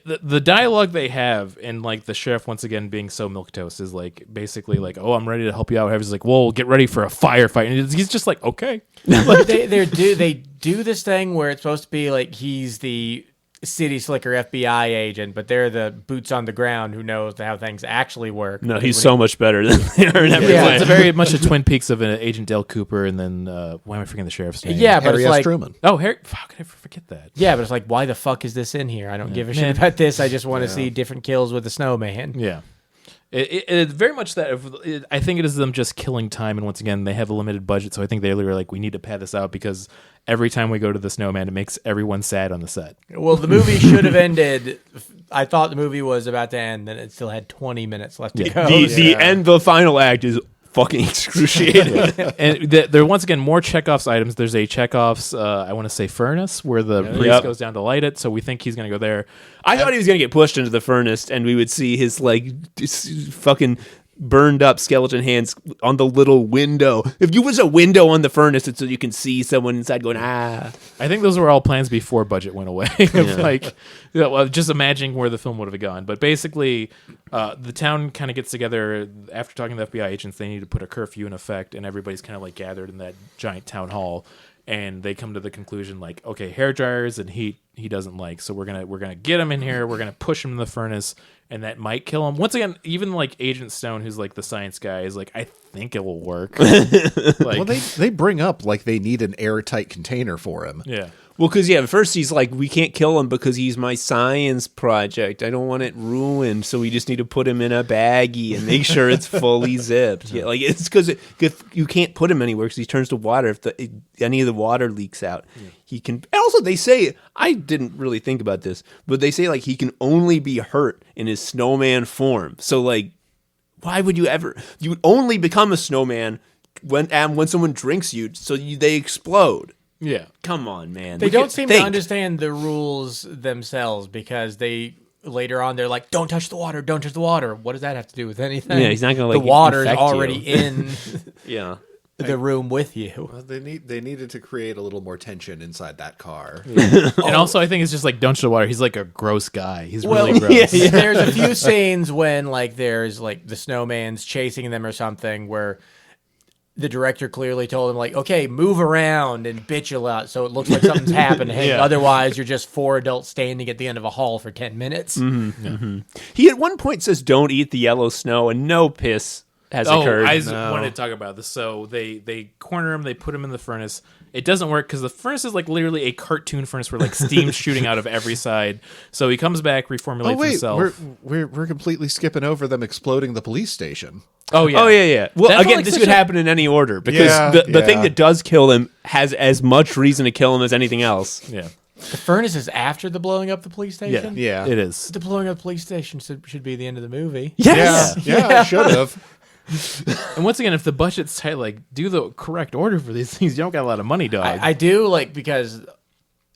Speaker 3: the dialogue they have, and like the sheriff once again being so milquetoast is like basically like, oh, I'm ready to help you out. He's like, well, get ready for a firefight, and he's just like, okay.
Speaker 4: But they do this thing where it's supposed to be like he's the city slicker FBI agent, but they're the boots on the ground who knows how things actually work.
Speaker 6: No,
Speaker 4: Because
Speaker 6: he's
Speaker 4: when
Speaker 6: so much better than they are in every
Speaker 4: Yeah,
Speaker 6: way.
Speaker 3: It's a very much a Twin Peaks of an Agent Dale Cooper, and then why am I forgetting the sheriff's name?
Speaker 4: Yeah, but
Speaker 5: Harry
Speaker 4: it's
Speaker 5: S.
Speaker 4: like
Speaker 5: Truman.
Speaker 3: Oh, Harry. Fuck, I forget that.
Speaker 4: yeah, but it's like why the fuck is this in here? I don't give a shit about this. I just want to see different kills with the snowman.
Speaker 3: Yeah. It's very much that. I think it is them just killing time, and once again, they have a limited budget, so I think they were like, we need to pad this out because every time we go to the snowman, it makes everyone sad on the set.
Speaker 4: Well, the movie should have ended. I thought the movie was about to end, and it still had 20 minutes left to go.
Speaker 6: The end, the final act is fucking excruciating.
Speaker 3: And there are once again more Chekhov's items. There's a Chekhov's, I want to say, furnace where the priest goes down to light it, so we think he's going to go there.
Speaker 6: I thought he was going to get pushed into the furnace, and we would see his like fucking burned up skeleton hands on the little window. If you was a window on the furnace, it's so you can see someone inside going, ah.
Speaker 3: I think those were all plans before budget went away. Like, well, just imagining where the film would have gone. But basically, the town kind of gets together after talking to the FBI agents. They need to put a curfew in effect, and everybody's kind of like gathered in that giant town hall. And they come to the conclusion, like, okay, hair dryers and heat he doesn't like, so we're gonna get him in here. We're gonna push him in the furnace, and that might kill him. Once again, even like Agent Stone, who's like the science guy, is like, I think it will work. Like,
Speaker 5: Well, they bring up like they need an airtight container for him.
Speaker 3: yeah.
Speaker 6: Well, because, at first he's like, we can't kill him because he's my science project. I don't want it ruined, so we just need to put him in a baggie and make sure it's fully zipped. Yeah, like, it's because you can't put him anywhere because he turns to water. If any of the water leaks out, he can... And also, they say, I didn't really think about this, but they say, like, he can only be hurt in his snowman form. So, like, why would you ever... You would only become a snowman when someone drinks you, so they explode.
Speaker 3: Yeah.
Speaker 6: Come on, man.
Speaker 4: They don't seem to understand the rules themselves because later on they're like, don't touch the water, don't touch the water. What does that have to do with anything?
Speaker 6: Yeah, he's not going to, like,
Speaker 4: the water's
Speaker 6: infect
Speaker 4: already
Speaker 6: you.
Speaker 4: in
Speaker 6: Yeah.
Speaker 4: the room with you.
Speaker 5: Well, they needed to create a little more tension inside that car.
Speaker 3: And also, I think it's just like, don't touch the water. He's like a gross guy. He's really gross.
Speaker 4: There's a few scenes when like there's like the snowman's chasing them or something where the director clearly told him, like, okay, move around and bitch a lot so it looks like something's happening.
Speaker 3: Yeah.
Speaker 4: Otherwise, you're just four adults standing at the end of a hall for 10 minutes.
Speaker 6: Mm-hmm. Mm-hmm. He at one point says, don't eat the yellow snow, and no piss has occurred.
Speaker 3: I wanted to talk about this. So they corner him, they put him in the furnace. It doesn't work because the furnace is like literally a cartoon furnace where like steam's shooting out of every side. So he comes back, reformulates himself.
Speaker 5: We're completely skipping over them exploding the police station.
Speaker 3: Oh yeah.
Speaker 6: Oh, yeah. Well,
Speaker 3: That's
Speaker 6: again,
Speaker 3: like
Speaker 6: this
Speaker 3: such
Speaker 6: could
Speaker 3: a-
Speaker 6: happen in any order because the thing that does kill him has as much reason to kill him as anything else.
Speaker 3: Yeah.
Speaker 4: The furnace is after the blowing up the police station?
Speaker 5: Yeah.
Speaker 3: It is.
Speaker 4: The blowing up the police station should be the end of the movie.
Speaker 6: Yes!
Speaker 5: Yeah, it should have.
Speaker 3: And once again, if the budget's tight, like, do the correct order for these things. You don't got a lot of money, dog.
Speaker 4: I do, like, because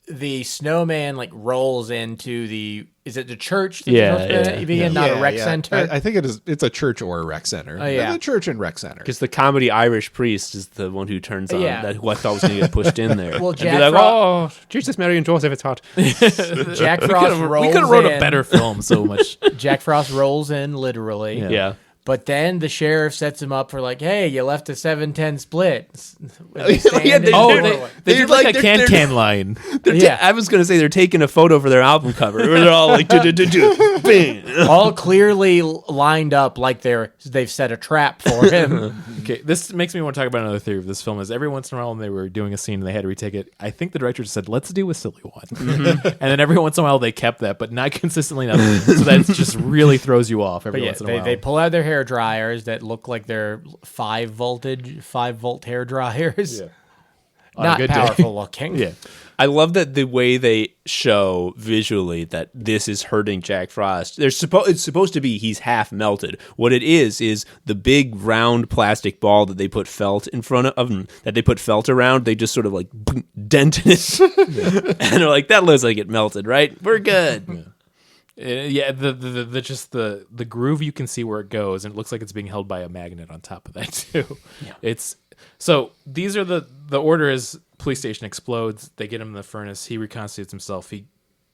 Speaker 4: the snowman, like, rolls into is it the church? That
Speaker 6: Yeah,
Speaker 4: they're supposed to be in, not a rec center?
Speaker 5: I think it is. It's a church or a rec center.
Speaker 4: Oh, yeah.
Speaker 5: The church and rec center.
Speaker 6: Because the comedy Irish priest is the one who turns on
Speaker 4: Yeah.
Speaker 6: that who I thought was going to get pushed in there.
Speaker 4: Well,
Speaker 6: And be
Speaker 4: Jack
Speaker 6: like, oh, Jesus, Mary, and Joseph, it's hot.
Speaker 4: Jack Frost rolls
Speaker 3: we could have wrote
Speaker 4: in.
Speaker 3: a better film so much.
Speaker 4: Jack Frost rolls in, literally.
Speaker 6: Yeah.
Speaker 4: But then the sheriff sets him up for like, hey, you left a 7-10 split.
Speaker 6: Yeah, they-
Speaker 3: Oh,
Speaker 6: They're-
Speaker 3: they
Speaker 6: they're
Speaker 3: did like a
Speaker 6: they're-
Speaker 3: can line.
Speaker 4: Yeah.
Speaker 6: I was going to say they're taking a photo for their album cover where they're all like, bang.
Speaker 4: all clearly lined up like they've set a trap for him.
Speaker 3: Okay, this makes me want to talk about another theory of this film. Is every once in a while when they were doing a scene and they had to retake it, I think the director just said, "Let's do a silly one," and then every once in a while they kept that, but not consistently enough, so that it just really throws you off every
Speaker 4: But yeah,
Speaker 3: once in a while.
Speaker 4: they pull out their hair dryers that look like they're 5-volt hair dryers.
Speaker 3: Yeah. On a
Speaker 4: Not
Speaker 3: good day.
Speaker 4: powerful looking.
Speaker 3: Yeah.
Speaker 6: I love that the way they show visually that this is hurting Jack Frost. It's supposed to be he's half melted. What it is the big round plastic ball that they put felt in front of him, that they put felt around. They just sort of like dented it, and they're like, "That looks like it melted, right? We're good."
Speaker 3: Yeah, the groove, you can see where it goes, and it looks like it's being held by a magnet on top of that too. Yeah. It's so these are the order is police station explodes. They get him in the furnace. He reconstitutes himself. He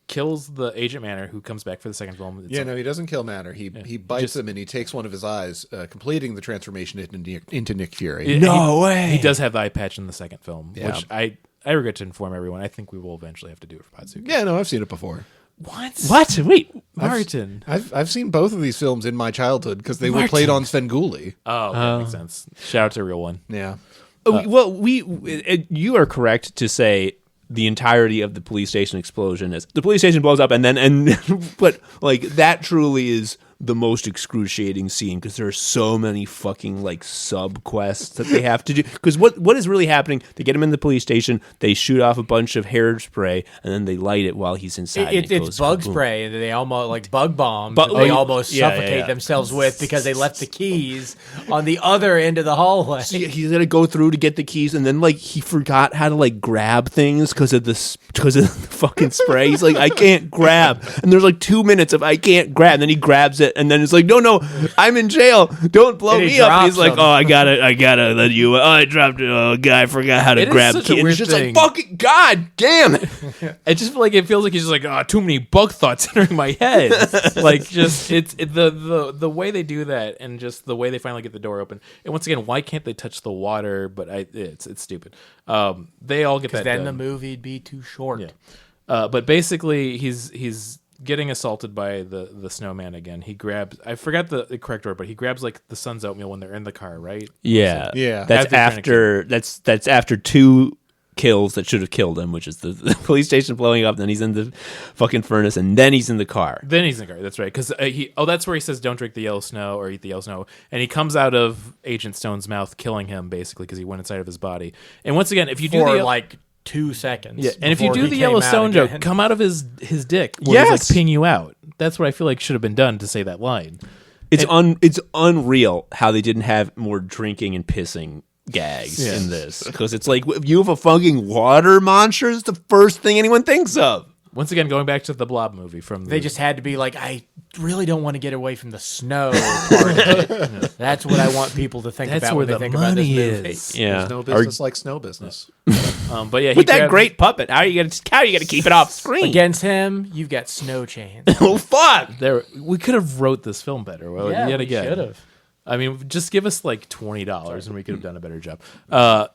Speaker 3: kills the Agent Manor, who comes back for the second film.
Speaker 5: Yeah, no, he doesn't kill Manor. He bites him and he takes one of his eyes, completing the transformation into Nick Fury.
Speaker 6: way.
Speaker 3: He does have the eye patch in the second film,
Speaker 5: Yeah.
Speaker 3: which I regret to inform everyone. I think we will eventually have to do it for Podsuki.
Speaker 5: Yeah, no, I've seen it before.
Speaker 6: What? Wait.
Speaker 3: Martin.
Speaker 5: I've seen both of these films in my childhood because they were played on Svengoolie.
Speaker 3: Oh, that makes sense. Shout out to a real one.
Speaker 5: Yeah.
Speaker 6: Well, you are correct to say the entirety of the police station explosion is the police station blows up, but like that truly is the most excruciating scene because there are so many fucking like sub quests that they have to do. Because what is really happening? They get him in the police station, they shoot off a bunch of hairspray, and then they light it while he's inside. and it
Speaker 4: It's
Speaker 6: goes
Speaker 4: bug
Speaker 6: boom.
Speaker 4: spray that they almost like bug bombs.
Speaker 6: But-
Speaker 4: that they
Speaker 6: oh,
Speaker 4: almost
Speaker 6: yeah,
Speaker 4: suffocate
Speaker 6: yeah.
Speaker 4: themselves with because they left the keys on the other end of the hallway.
Speaker 6: So he's gonna go through to get the keys, and then like he forgot how to like grab things because of the fucking spray. He's like, I can't grab, and there's like 2 minutes of I can't grab, and then he grabs it. it, and then it's like, no, I'm in jail. Don't blow
Speaker 4: And he
Speaker 6: me up. And he's
Speaker 4: drops
Speaker 6: like,
Speaker 4: him.
Speaker 6: I gotta let you. Oh, I dropped it. Oh, guy, I forgot how to
Speaker 3: It is
Speaker 6: grab
Speaker 3: such a
Speaker 6: kid.
Speaker 3: weird
Speaker 6: It's just
Speaker 3: thing.
Speaker 6: like, fucking god damn it.
Speaker 3: It just it feels like he's just like, too many bug thoughts entering my head. Like, just the way they do that, and just the way they finally get the door open. And once again, why can't they touch the water? But it's stupid. They all get that.
Speaker 4: Then
Speaker 3: done.
Speaker 4: the movie'd be too short.
Speaker 3: Yeah. But basically, he's getting assaulted by the snowman again. He grabs, I forgot the correct word, but he grabs like the son's oatmeal when they're in the car, right?
Speaker 6: Yeah,
Speaker 5: Yeah.
Speaker 6: That's
Speaker 3: As they're trying to
Speaker 6: that's after 2 kills that should have killed him, which is the police station blowing up. Then he's in the fucking furnace, and then he's in the car.
Speaker 3: Then he's in the car. That's right. Because that's where he says, "Don't drink the yellow snow or eat the yellow snow," and he comes out of Agent Stone's mouth, killing him basically because he went inside of his body. And once again, if you do
Speaker 4: For
Speaker 3: the
Speaker 4: like 2 seconds.
Speaker 3: yeah, and if you
Speaker 4: before
Speaker 3: do
Speaker 4: he
Speaker 3: the
Speaker 4: came
Speaker 3: yellow
Speaker 4: out
Speaker 3: stone
Speaker 4: again.
Speaker 3: joke, come out of his dick, where he's
Speaker 6: Yes.
Speaker 3: like ping you out. That's what I feel like should have been done to say that line.
Speaker 6: It's unreal how they didn't have more drinking and pissing gags
Speaker 3: Yeah.
Speaker 6: in this, because it's like, if you have a fucking water monster, it's the first thing anyone thinks of.
Speaker 3: Once again, going back to the Blob movie from
Speaker 4: They just had to be like, I really don't want to get away from the snow part of it. That's what I want people to think
Speaker 3: That's
Speaker 4: about
Speaker 3: where
Speaker 4: when they
Speaker 3: the
Speaker 4: think about this
Speaker 3: money
Speaker 4: movie.
Speaker 3: is.
Speaker 6: Yeah,
Speaker 5: There's no business like snow business.
Speaker 3: But yeah, he
Speaker 6: with that
Speaker 3: grabs-
Speaker 6: great puppet, how are you gonna keep it off screen?
Speaker 4: Against him, you've got snow chains.
Speaker 6: Oh fuck!
Speaker 3: we could have wrote this film better. Well, yet
Speaker 4: we
Speaker 3: again,
Speaker 4: should have.
Speaker 3: I mean, just give us like $20 and we could have done a better job.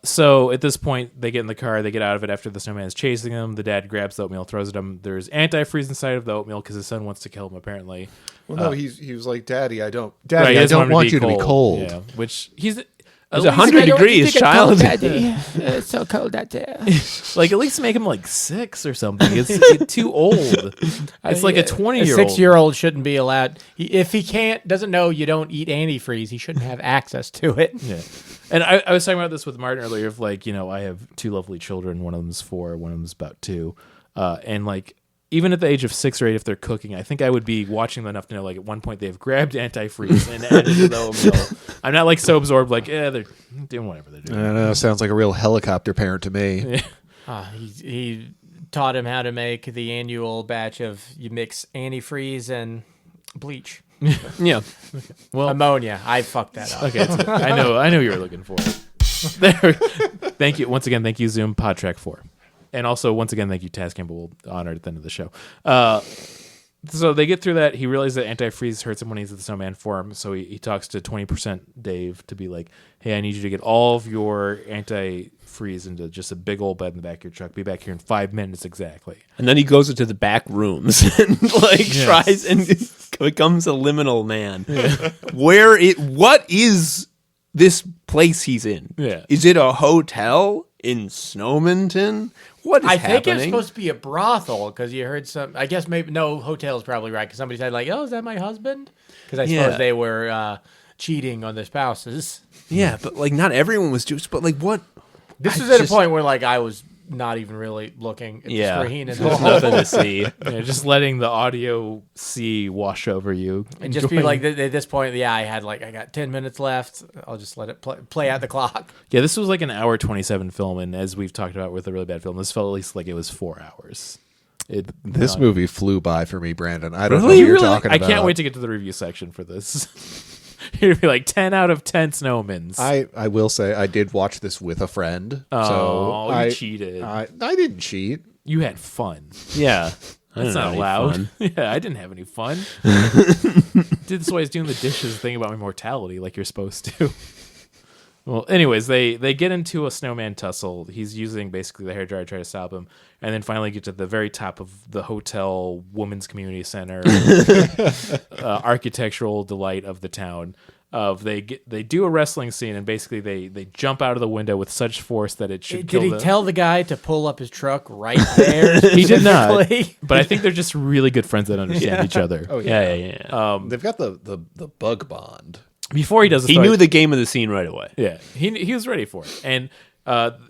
Speaker 3: So at this point, they get in the car, they get out of it after the snowman's chasing them. The dad grabs the oatmeal, throws it at him. There's antifreeze inside of the oatmeal because his son wants to kill him, apparently.
Speaker 5: Well, no, he was like, Daddy, I don't
Speaker 3: Right, he doesn't
Speaker 5: want
Speaker 3: him
Speaker 5: you to be cold.
Speaker 3: Yeah, which he's
Speaker 6: It's 100 degrees, child.
Speaker 4: It's so cold out there.
Speaker 3: like, at least make him like 6 or something. It's too old. It's like a 20-year-old.
Speaker 4: A 6-year-old shouldn't be allowed. If he doesn't know you don't eat antifreeze, he shouldn't have access to it.
Speaker 3: Yeah. And I was talking about this with Martin earlier of like, I have 2 lovely children. One of them's 4, one of them's about 2. And like, even at the age of 6 or 8, if they're cooking, I think I would be watching them enough to know, like, at one point they've grabbed antifreeze and added the oatmeal. I'm not like so absorbed, like, they're doing whatever they're doing.
Speaker 5: I know, sounds like a real helicopter parent to me.
Speaker 4: He taught him how to make the annual batch of you mix antifreeze and bleach.
Speaker 6: Yeah,
Speaker 4: Ammonia. I fucked that up.
Speaker 3: Okay, it's good. I know what you were looking for. There. Thank you. Once again, thank you, Zoom PodTrack 4. And also, once again, thank you, Tascam, but we'll honor it at the end of the show. So they get through that. He realizes that antifreeze hurts him when he's at the snowman form. So he talks to 20% Dave to be like, hey, I need you to get all of your antifreeze into just a big old bed in the back of your truck. Be back here in 5 minutes exactly.
Speaker 6: and then he goes into the back rooms and tries and becomes a liminal man. What is this place he's in?
Speaker 3: Yeah.
Speaker 6: Is it a hotel in Snowminton? What is
Speaker 4: I
Speaker 6: happening?
Speaker 4: think it's supposed to be a brothel because you heard some. I guess maybe no, hotel's probably right because somebody said like, "Oh, is that my husband?" Because I
Speaker 6: Yeah.
Speaker 4: suppose they were cheating on their spouses.
Speaker 6: Yeah, but like not everyone was Jewish. But like what?
Speaker 4: This
Speaker 6: I
Speaker 4: was at
Speaker 6: just-
Speaker 4: a point where like I was not even really looking at the screen and
Speaker 6: there's nothing to see.
Speaker 3: Yeah, just letting the audio sea wash over you.
Speaker 4: and just be
Speaker 3: Enjoying-
Speaker 4: like at this point, yeah, I got 10 minutes left. I'll just let it play out the clock.
Speaker 3: Yeah, this was like an hour 27 film, and as we've talked about with a really bad film, this felt at least like it was 4 hours.
Speaker 5: This movie flew by for me, Brandon. I don't know
Speaker 3: Really?
Speaker 5: what you're
Speaker 3: Really?
Speaker 5: talking
Speaker 3: I
Speaker 5: about.
Speaker 3: can't wait to get to the review section for this. You're gonna be like 10 out of 10 snowmans.
Speaker 5: I will say I did watch this with a friend.
Speaker 3: Oh,
Speaker 5: so
Speaker 3: you
Speaker 5: I
Speaker 3: cheated.
Speaker 5: I didn't cheat.
Speaker 3: You had fun.
Speaker 6: Yeah,
Speaker 3: That's not
Speaker 6: any
Speaker 3: allowed.
Speaker 6: fun.
Speaker 3: Yeah, I didn't have any fun. Did this while I was doing the dishes, thinking about my mortality like you're supposed to. Well, anyways, they get into a snowman tussle. He's using basically the hairdryer to try to stop him, and then finally get to the very top of the hotel women's community center, architectural delight of the town. They do a wrestling scene, and basically they jump out of the window with such force that it should kill
Speaker 4: Did he
Speaker 3: them.
Speaker 4: tell the guy to pull up his truck right there?
Speaker 3: He did not,
Speaker 4: specifically?
Speaker 3: but I think they're just really good friends that understand each other.
Speaker 5: Oh yeah.
Speaker 6: yeah.
Speaker 5: They've got the bug bond.
Speaker 3: Before he does,
Speaker 6: He knew the game of the scene right away.
Speaker 3: Yeah, he was ready for it, and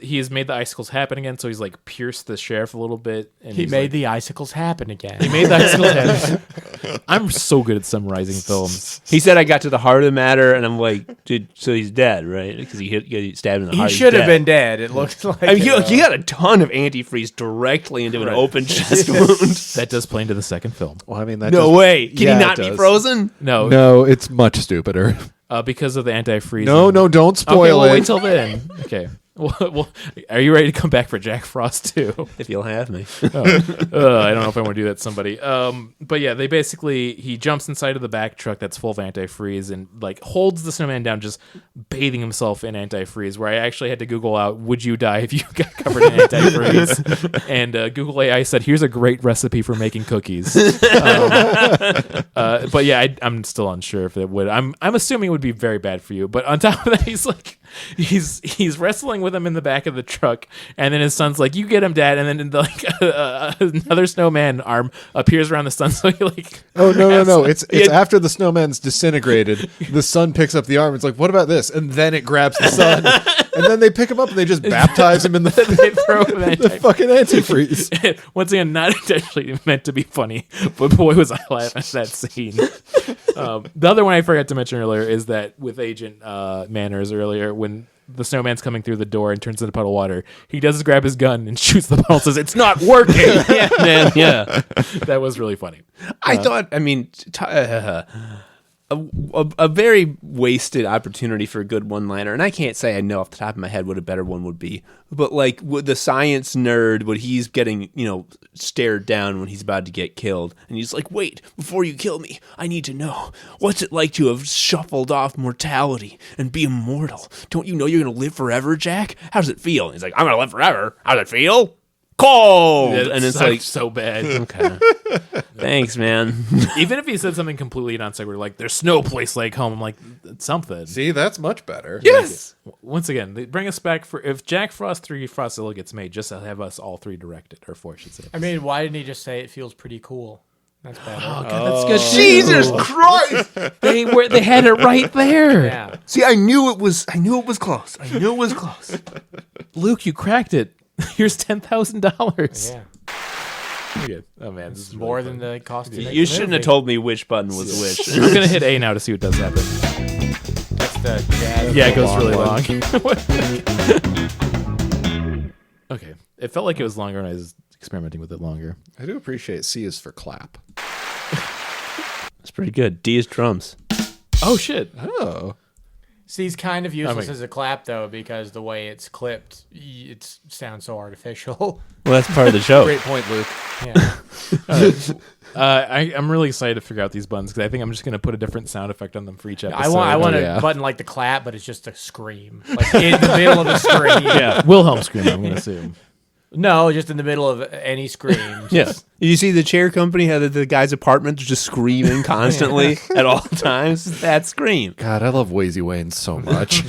Speaker 3: he has made the icicles happen again, so he's like pierced the sheriff a little bit. And
Speaker 4: He
Speaker 3: he's
Speaker 4: made
Speaker 3: like,
Speaker 4: the icicles happen again.
Speaker 3: he made the icicles happen. I'm so good at summarizing films.
Speaker 6: He said I got to the heart of the matter, and I'm like, dude, so he's dead, right? Because he stabbed in the
Speaker 4: He
Speaker 6: heart.
Speaker 4: should have been dead. It looks like.
Speaker 6: I mean, you got a ton of antifreeze directly into an open chest wound.
Speaker 3: That does play into the second film.
Speaker 5: Well, I mean, that
Speaker 6: No
Speaker 5: does-
Speaker 6: way. Can
Speaker 5: Yeah,
Speaker 6: he
Speaker 5: it
Speaker 6: not be
Speaker 5: does.
Speaker 6: frozen?
Speaker 3: No,
Speaker 5: No, it's much stupider.
Speaker 3: because of the antifreeze.
Speaker 5: No, don't
Speaker 3: Okay,
Speaker 5: spoil
Speaker 3: well,
Speaker 5: it.
Speaker 3: wait till then. Okay. Well, are you ready to come back for Jack Frost too?
Speaker 6: If you'll have me.
Speaker 3: I don't know if I want to do that to somebody. But yeah, he jumps inside of the back truck that's full of antifreeze and like holds the snowman down, just bathing himself in antifreeze. Where I actually had to Google out, would you die if you got covered in antifreeze? And Google AI said, here's a great recipe for making cookies. But yeah, I'm still unsure if it would. I'm assuming it would be very bad for you. But on top of that, he's wrestling with him in the back of the truck, and then his son's like, "You get him, Dad!" And then like another snowman arm appears around the son, so he like.
Speaker 5: Oh no! It's after the snowman's disintegrated. The son picks up the arm. It's like, what about this? And then it grabs the son, and then they pick him up and they just baptize him in
Speaker 3: They throw him in
Speaker 5: the fucking antifreeze.
Speaker 3: Once again, not intentionally meant to be funny, but boy was I laughing at that scene. The other one I forgot to mention earlier is that with Agent Manners earlier, when the snowman's coming through the door and turns into a puddle of water, he does grab his gun and shoots the puddle and says, "It's not working."
Speaker 6: Yeah, man, yeah.
Speaker 3: That was really funny.
Speaker 6: I thought, I mean, a very wasted opportunity for a good one-liner, and I can't say I know off the top of my head what a better one would be, but like with the science nerd, when he's getting, stared down when he's about to get killed, and he's like, "Wait, before you kill me, I need to know, what's it like to have shuffled off mortality and be immortal? Don't you know you're going to live forever, Jack? How does it feel?" And he's like, "I'm going to live forever. How does it feel? Cold." And it's like,
Speaker 3: so bad.
Speaker 6: okay. Thanks, man.
Speaker 3: Even if he said something completely non sequitur, like "There's no place like home," I'm like, "It's something."
Speaker 5: See, that's much better.
Speaker 6: Yes.
Speaker 3: Once again, they bring us back for if Jack Frost 3 Frostzilla gets made, just to have us all three direct it, or 4, I should say.
Speaker 4: I mean, why didn't he just say it feels pretty cool? That's better.
Speaker 3: That's good.
Speaker 6: Jesus Christ!
Speaker 3: They had it right there.
Speaker 4: Yeah.
Speaker 6: See, I knew it was close.
Speaker 3: Luke, you cracked it. Here's $10,000.
Speaker 4: Yeah.
Speaker 3: Good. Oh man, this is
Speaker 4: More
Speaker 3: really
Speaker 4: than the cost. To make
Speaker 6: You
Speaker 4: the
Speaker 6: shouldn't
Speaker 4: movie.
Speaker 6: have told me which button was which.
Speaker 3: fun. I'm gonna hit A now to see what does happen.
Speaker 4: That's the jazz.
Speaker 3: Yeah, it goes
Speaker 5: long
Speaker 3: really
Speaker 5: one.
Speaker 3: long. Okay, it felt like it was longer, and I was experimenting with it longer.
Speaker 5: I do appreciate C is for clap.
Speaker 6: It's pretty good. D is drums.
Speaker 3: Oh shit!
Speaker 5: Oh.
Speaker 4: C's kind of useless
Speaker 3: mean-
Speaker 4: as a clap though, because the way it's clipped, it sounds so artificial.
Speaker 6: Well, that's part of the show.
Speaker 5: Great point, Luke.
Speaker 4: Yeah.
Speaker 3: I'm really excited to figure out these buttons because I think I'm just gonna put a different sound effect on them for each episode.
Speaker 4: I want
Speaker 3: Yeah.
Speaker 4: a button like the clap, but it's just a scream, like in the middle of the scream.
Speaker 3: Yeah, Wilhelm scream. I'm gonna assume.
Speaker 4: No, just in the middle of any scream.
Speaker 6: Yeah. Did you see the chair company had the guy's apartment just screaming constantly at all times? That scream.
Speaker 5: God, I love Wazy Wayne so much.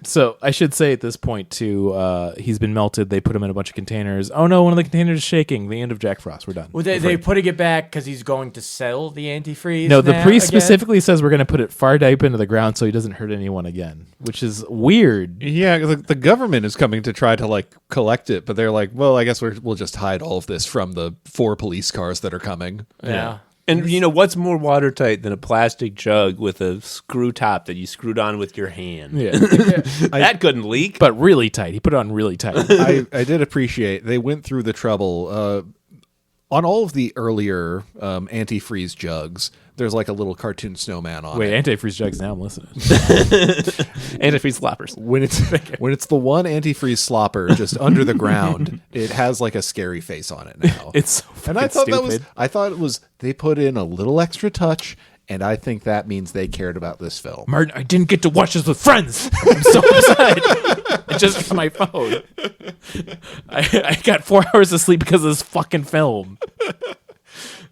Speaker 3: So I should say at this point too, he's been melted. They put him in a bunch of containers. Oh no, one of the containers is shaking. The end of Jack Frost. We're done.
Speaker 4: Well, they're putting it back because he's going to sell the antifreeze.
Speaker 3: No, the
Speaker 4: now
Speaker 3: priest
Speaker 4: again?
Speaker 3: specifically says we're going to put it far deep into the ground so he doesn't hurt anyone again, which is weird.
Speaker 5: Yeah, the government is coming to try to collect it, but they're like, well, I guess we'll just hide all of this from the 4 police cars that are coming.
Speaker 4: Yeah.
Speaker 6: And what's more watertight than a plastic jug with a screw top that you screwed on with your hand?
Speaker 3: Yeah,
Speaker 6: That couldn't leak.
Speaker 3: but really tight. He put it on really tight.
Speaker 5: I did appreciate they went through the trouble on all of the earlier antifreeze jugs. There's like a little cartoon snowman on
Speaker 3: Wait,
Speaker 5: it.
Speaker 3: antifreeze jugs. Now I'm listening.
Speaker 6: Antifreeze sloppers.
Speaker 5: When it's the one antifreeze slopper just under the ground, it has like a scary face on it now.
Speaker 3: It's so
Speaker 5: and I
Speaker 3: fucking
Speaker 5: thought
Speaker 3: stupid.
Speaker 5: I thought it was they put in a little extra touch, and I think that means they cared about this film.
Speaker 3: Martin, I didn't get to watch this with friends. I'm so upset. I just got my phone. I got 4 hours of sleep because of this fucking film.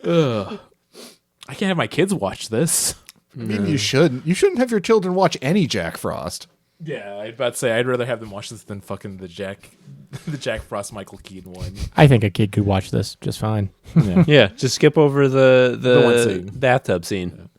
Speaker 3: Ugh. I can't have my kids watch this.
Speaker 5: I mean, you shouldn't. You shouldn't have your children watch any Jack Frost.
Speaker 3: Yeah, I'd about to say I'd rather have them watch this than fucking the Jack Frost Michael Keaton one.
Speaker 4: I think a kid could watch this just fine.
Speaker 3: Yeah.
Speaker 6: Yeah, just skip over the
Speaker 3: one scene.
Speaker 6: bathtub scene.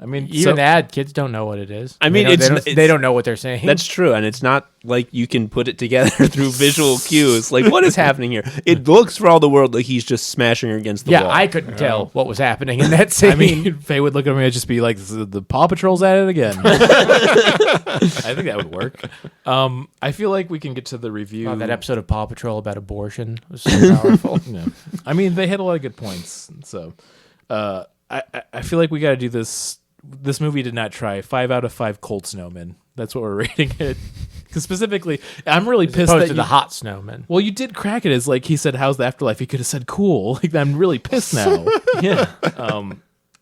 Speaker 3: I mean,
Speaker 4: Even that, kids don't know what it is.
Speaker 6: I mean,
Speaker 4: they don't know what they're saying.
Speaker 6: That's true, and it's not like you can put it together through visual cues. Like, what is happening here? It looks for all the world like he's just smashing her against the wall.
Speaker 4: Yeah, I couldn't tell what was happening in that scene.
Speaker 3: I mean, Faye would look at me and just be like, "The Paw Patrol's at it again." I think that would work. I feel like we can get to the review.
Speaker 4: That episode of Paw Patrol about abortion was so powerful.
Speaker 3: Yeah. I mean, they had a lot of good points. So, I feel like we got to do this. This movie did not try 5 out of 5 cold snowmen. That's what we're rating it. Because specifically, I'm really pissed
Speaker 4: Opposed
Speaker 3: that
Speaker 4: to the hot snowman.
Speaker 3: Well, you did crack it as like he said, "How's the afterlife?" He could have said, "Cool." Like I'm really pissed now.
Speaker 6: Yeah.
Speaker 3: I'm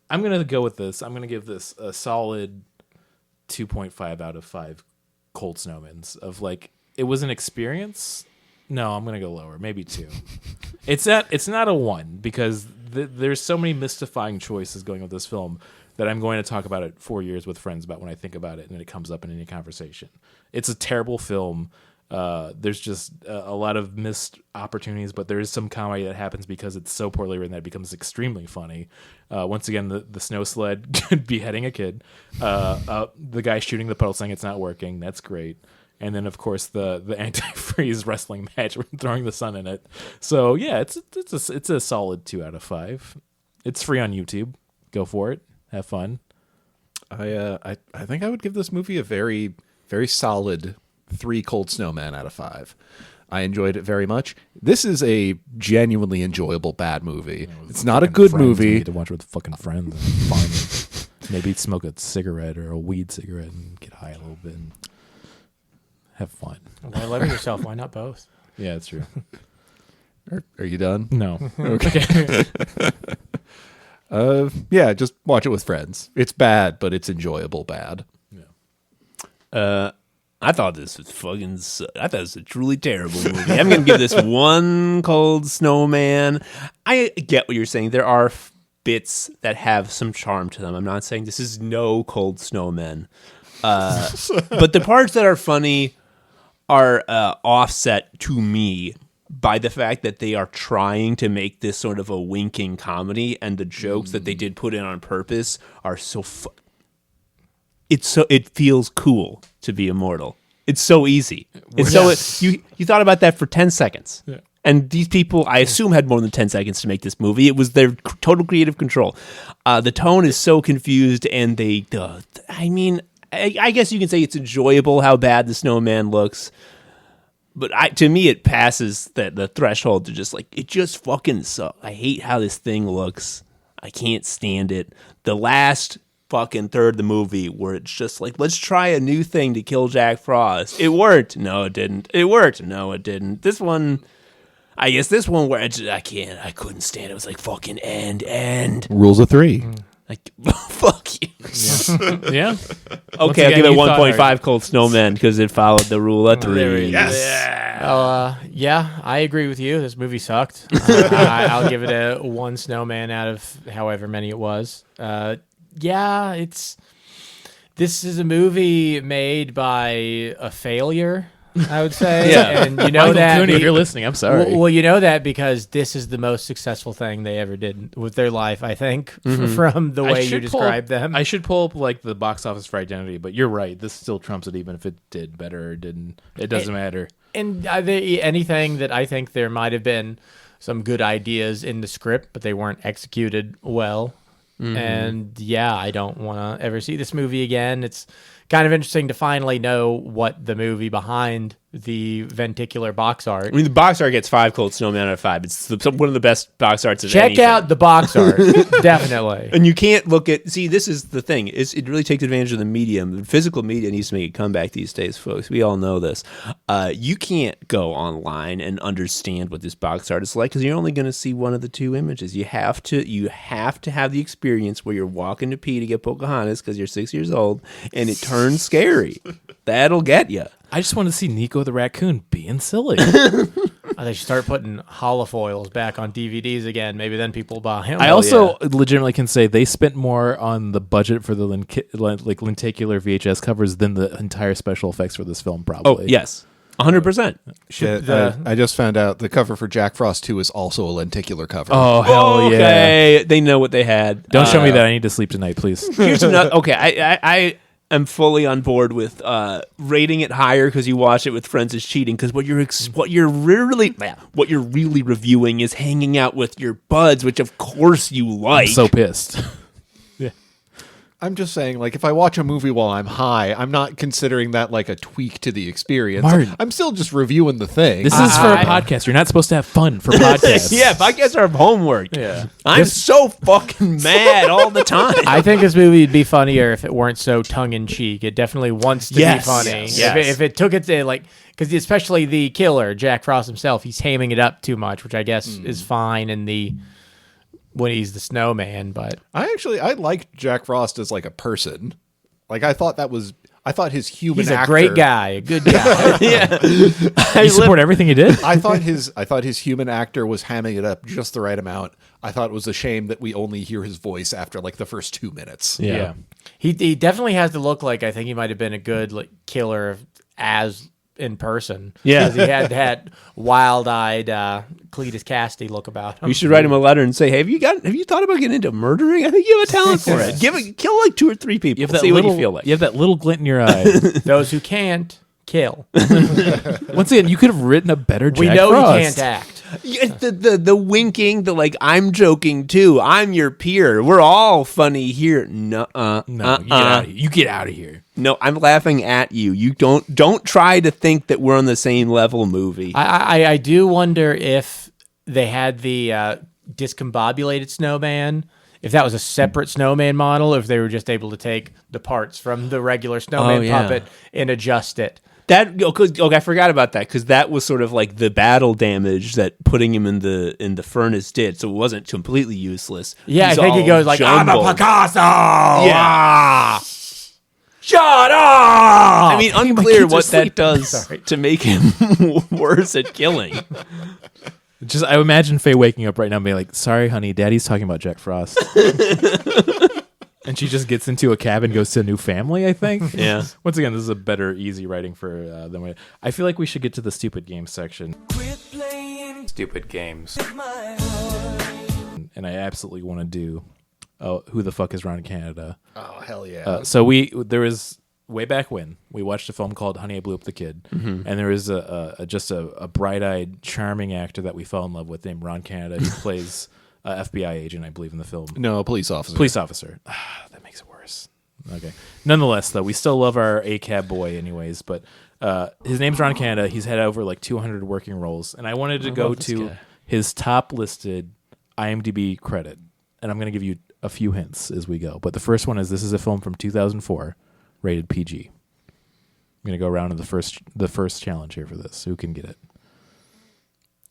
Speaker 3: gonna go with this. I'm gonna give this a solid 2.5 out of 5 cold snowmans. Of like, it was an experience. No, I'm gonna go lower, maybe 2. It's not a 1 because there's so many mystifying choices going with this film that I'm going to talk about it 4 years with friends about when I think about it and it comes up in any conversation. It's a terrible film. There's just a lot of missed opportunities, but there is some comedy that happens because it's so poorly written that it becomes extremely funny. Once again, the snow sled beheading a kid, the guy shooting the puddle saying it's not working. That's great. And then, of course, the antifreeze wrestling match throwing the sun in it. So yeah, it's a solid 2 out of 5. It's free on YouTube. Go for it. Have fun.
Speaker 5: I think I would give this movie a very, very solid 3 cold snowmen out of 5. I enjoyed it very much. This is a genuinely enjoyable bad movie. It's not a good
Speaker 3: Friends, you
Speaker 5: movie.
Speaker 3: get to watch it with fucking friends. And fun. Maybe smoke a cigarette or a weed cigarette and get high a little bit and have fun.
Speaker 4: Why limit yourself? Why not both?
Speaker 3: Yeah, that's true.
Speaker 5: Are you done?
Speaker 3: No.
Speaker 5: Okay. Yeah, just watch it with friends. It's bad, but it's enjoyable bad.
Speaker 6: I thought this was I thought it was a truly terrible movie. I'm going to give this 1 cold snowman. I get what you're saying. There are bits that have some charm to them. I'm not saying this is no cold snowmen. But the parts that are funny are offset to me by the fact that they are trying to make this sort of a winking comedy, and the jokes that they did put in on purpose are so it feels cool to be immortal. It's so easy. You thought about that for 10 seconds. Yeah. And these people, I assume, had more than 10 seconds to make this movie. It was their total creative control. The tone is so confused, and I guess you can say it's enjoyable how bad the snowman looks. But to me, it passes the threshold to just like, it just fucking sucks. I hate how this thing looks. I can't stand it. The last fucking third of the movie where it's just like, let's try a new thing to kill Jack Frost. It worked. No, it didn't. It worked. No, it didn't. This one where I couldn't stand it. It was like fucking end.
Speaker 5: Rules of 3.
Speaker 6: Like, fuck you.
Speaker 3: Yeah.
Speaker 6: Okay, I'll give it 1.5 cold snowmen because it followed the rule of 3.
Speaker 5: Yes.
Speaker 4: Yeah, I agree with you. This movie sucked. I'll give it a 1 snowman out of however many it was. This is a movie made by a failure, I would say.
Speaker 6: Yeah.
Speaker 4: And you know
Speaker 3: Michael
Speaker 4: that
Speaker 3: Cooney, if you're listening, I'm sorry.
Speaker 4: Well, you know that because this is the most successful thing they ever did with their life, I think, from the way you described them.
Speaker 3: I should pull up like the box office for Identity, but you're right. This still trumps it, even if it did better or didn't. It doesn't matter.
Speaker 4: And anything that I think there might have been some good ideas in the script, but they weren't executed well. And yeah, I don't want to ever see this movie again. It's kind of interesting to finally know what the movie behind the venticular box art.
Speaker 6: I mean, the box art gets 5 cold snowmen out of 5. It's one of the best box arts of
Speaker 4: Check
Speaker 6: anything.
Speaker 4: out the box art, definitely.
Speaker 6: And you can't look at... See, this is the thing. It really takes advantage of the medium. The physical media needs to make a comeback these days, folks. We all know this. You can't go online and understand what this box art is like because you're only going to see one of the 2 images. You have to have the experience where you're walking to pee to get Pocahontas because you're 6 years old, and it turns scary. That'll get you.
Speaker 3: I just want to see Nico the raccoon being silly.
Speaker 4: They should start putting holofoils back on DVDs again. Maybe then people buy them.
Speaker 3: I also legitimately can say they spent more on the budget for the lenticular VHS covers than the entire special effects for this film, probably.
Speaker 6: Oh, yes. 100%.
Speaker 5: I just found out the cover for Jack Frost 2 is also a lenticular cover.
Speaker 3: Oh, hell yeah.
Speaker 6: Okay, they know what they had.
Speaker 3: Don't show me that. I need to sleep tonight, please.
Speaker 6: Here's another. Okay, I am fully on board with rating it higher because you watch it with friends is cheating. Because what you're really reviewing is hanging out with your buds, which of course you like.
Speaker 3: I'm so pissed.
Speaker 5: I'm just saying, like, if I watch a movie while I'm high, I'm not considering that like a tweak to the experience.
Speaker 3: Martin.
Speaker 5: I'm still just reviewing the thing.
Speaker 3: This is for a podcast. You're not supposed to have fun for podcasts.
Speaker 6: Yeah, podcasts are homework.
Speaker 3: Yeah.
Speaker 6: I'm so fucking mad all the time.
Speaker 4: I think this movie would be funnier if it weren't so tongue-in-cheek. It definitely wants to be funny.
Speaker 6: Yes.
Speaker 4: If it took it to, like, because especially the killer, Jack Frost himself, he's hamming it up too much, which I guess is fine when he's the snowman, but
Speaker 5: I liked Jack Frost as like a person. Like I thought his human
Speaker 4: he's a
Speaker 5: actor,
Speaker 4: great guy, a good guy.
Speaker 6: Yeah.
Speaker 3: You support everything he did?
Speaker 5: I thought his human actor was hamming it up just the right amount. I thought it was a shame that we only hear his voice after like the first 2 minutes.
Speaker 3: Yeah.
Speaker 4: He definitely has to look like, I think he might have been a good like killer as in person.
Speaker 6: Yeah.
Speaker 4: Because he had that wild-eyed Cletus Cassidy look about him.
Speaker 6: You should write him a letter and say, hey, have you thought about getting into murdering? I think you have a talent for it. Kill like 2 or 3 people.
Speaker 3: You have that
Speaker 6: See
Speaker 3: little,
Speaker 6: what you feel like.
Speaker 3: You have that little glint in your eye.
Speaker 4: Those who can't, kill.
Speaker 3: Once again, you could have written a better Jack
Speaker 4: We know
Speaker 3: Frost.
Speaker 4: he can't act.
Speaker 6: Yeah, the winking, the like, I'm joking too. I'm your peer. We're all funny here. No,
Speaker 3: You get out of here.
Speaker 6: No, I'm laughing at you. You don't try to think that we're on the same level, movie.
Speaker 4: I do wonder if they had the discombobulated snowman, if that was a separate snowman model, or if they were just able to take the parts from the regular snowman puppet and adjust it.
Speaker 6: I forgot about that because that was sort of like the battle damage that putting him in the furnace did, so it wasn't completely useless.
Speaker 4: Yeah,
Speaker 6: He's
Speaker 4: I think he
Speaker 6: all
Speaker 4: goes like,
Speaker 6: jumbled.
Speaker 4: I'm a Picasso!
Speaker 6: Yeah.
Speaker 4: Shut up!
Speaker 6: I mean, unclear
Speaker 3: kids are
Speaker 6: what that
Speaker 3: sleeping.
Speaker 6: does to make him worse at killing.
Speaker 3: Just, I imagine Faye waking up right now and being like, sorry, honey, Daddy's talking about Jack Frost. And she just gets into a cabin, goes to a new family, I think.
Speaker 6: Yeah.
Speaker 3: Once again, this is a better, easy writing for than I feel like we should get to the stupid games section. Stupid games. And I absolutely want to do Who the Fuck is Ron Canada?
Speaker 5: Oh hell yeah!
Speaker 3: So there was way back when we watched a film called Honey, I Blew Up the Kid, and there was a bright-eyed, charming actor that we fell in love with named Ron Canada. He plays FBI agent, I believe, in the film.
Speaker 5: No, a police officer.
Speaker 3: Police officer. That makes it worse. Okay. Nonetheless, though, we still love our ACAB boy anyways, but his name's Ron Canada. He's had over like 200 working roles, and I wanted to go to his top listed IMDb credit, and I'm going to give you a few hints as we go. But the first one is this is a film from 2004, rated PG. I'm going to go around to the first challenge here for this. Who can get it?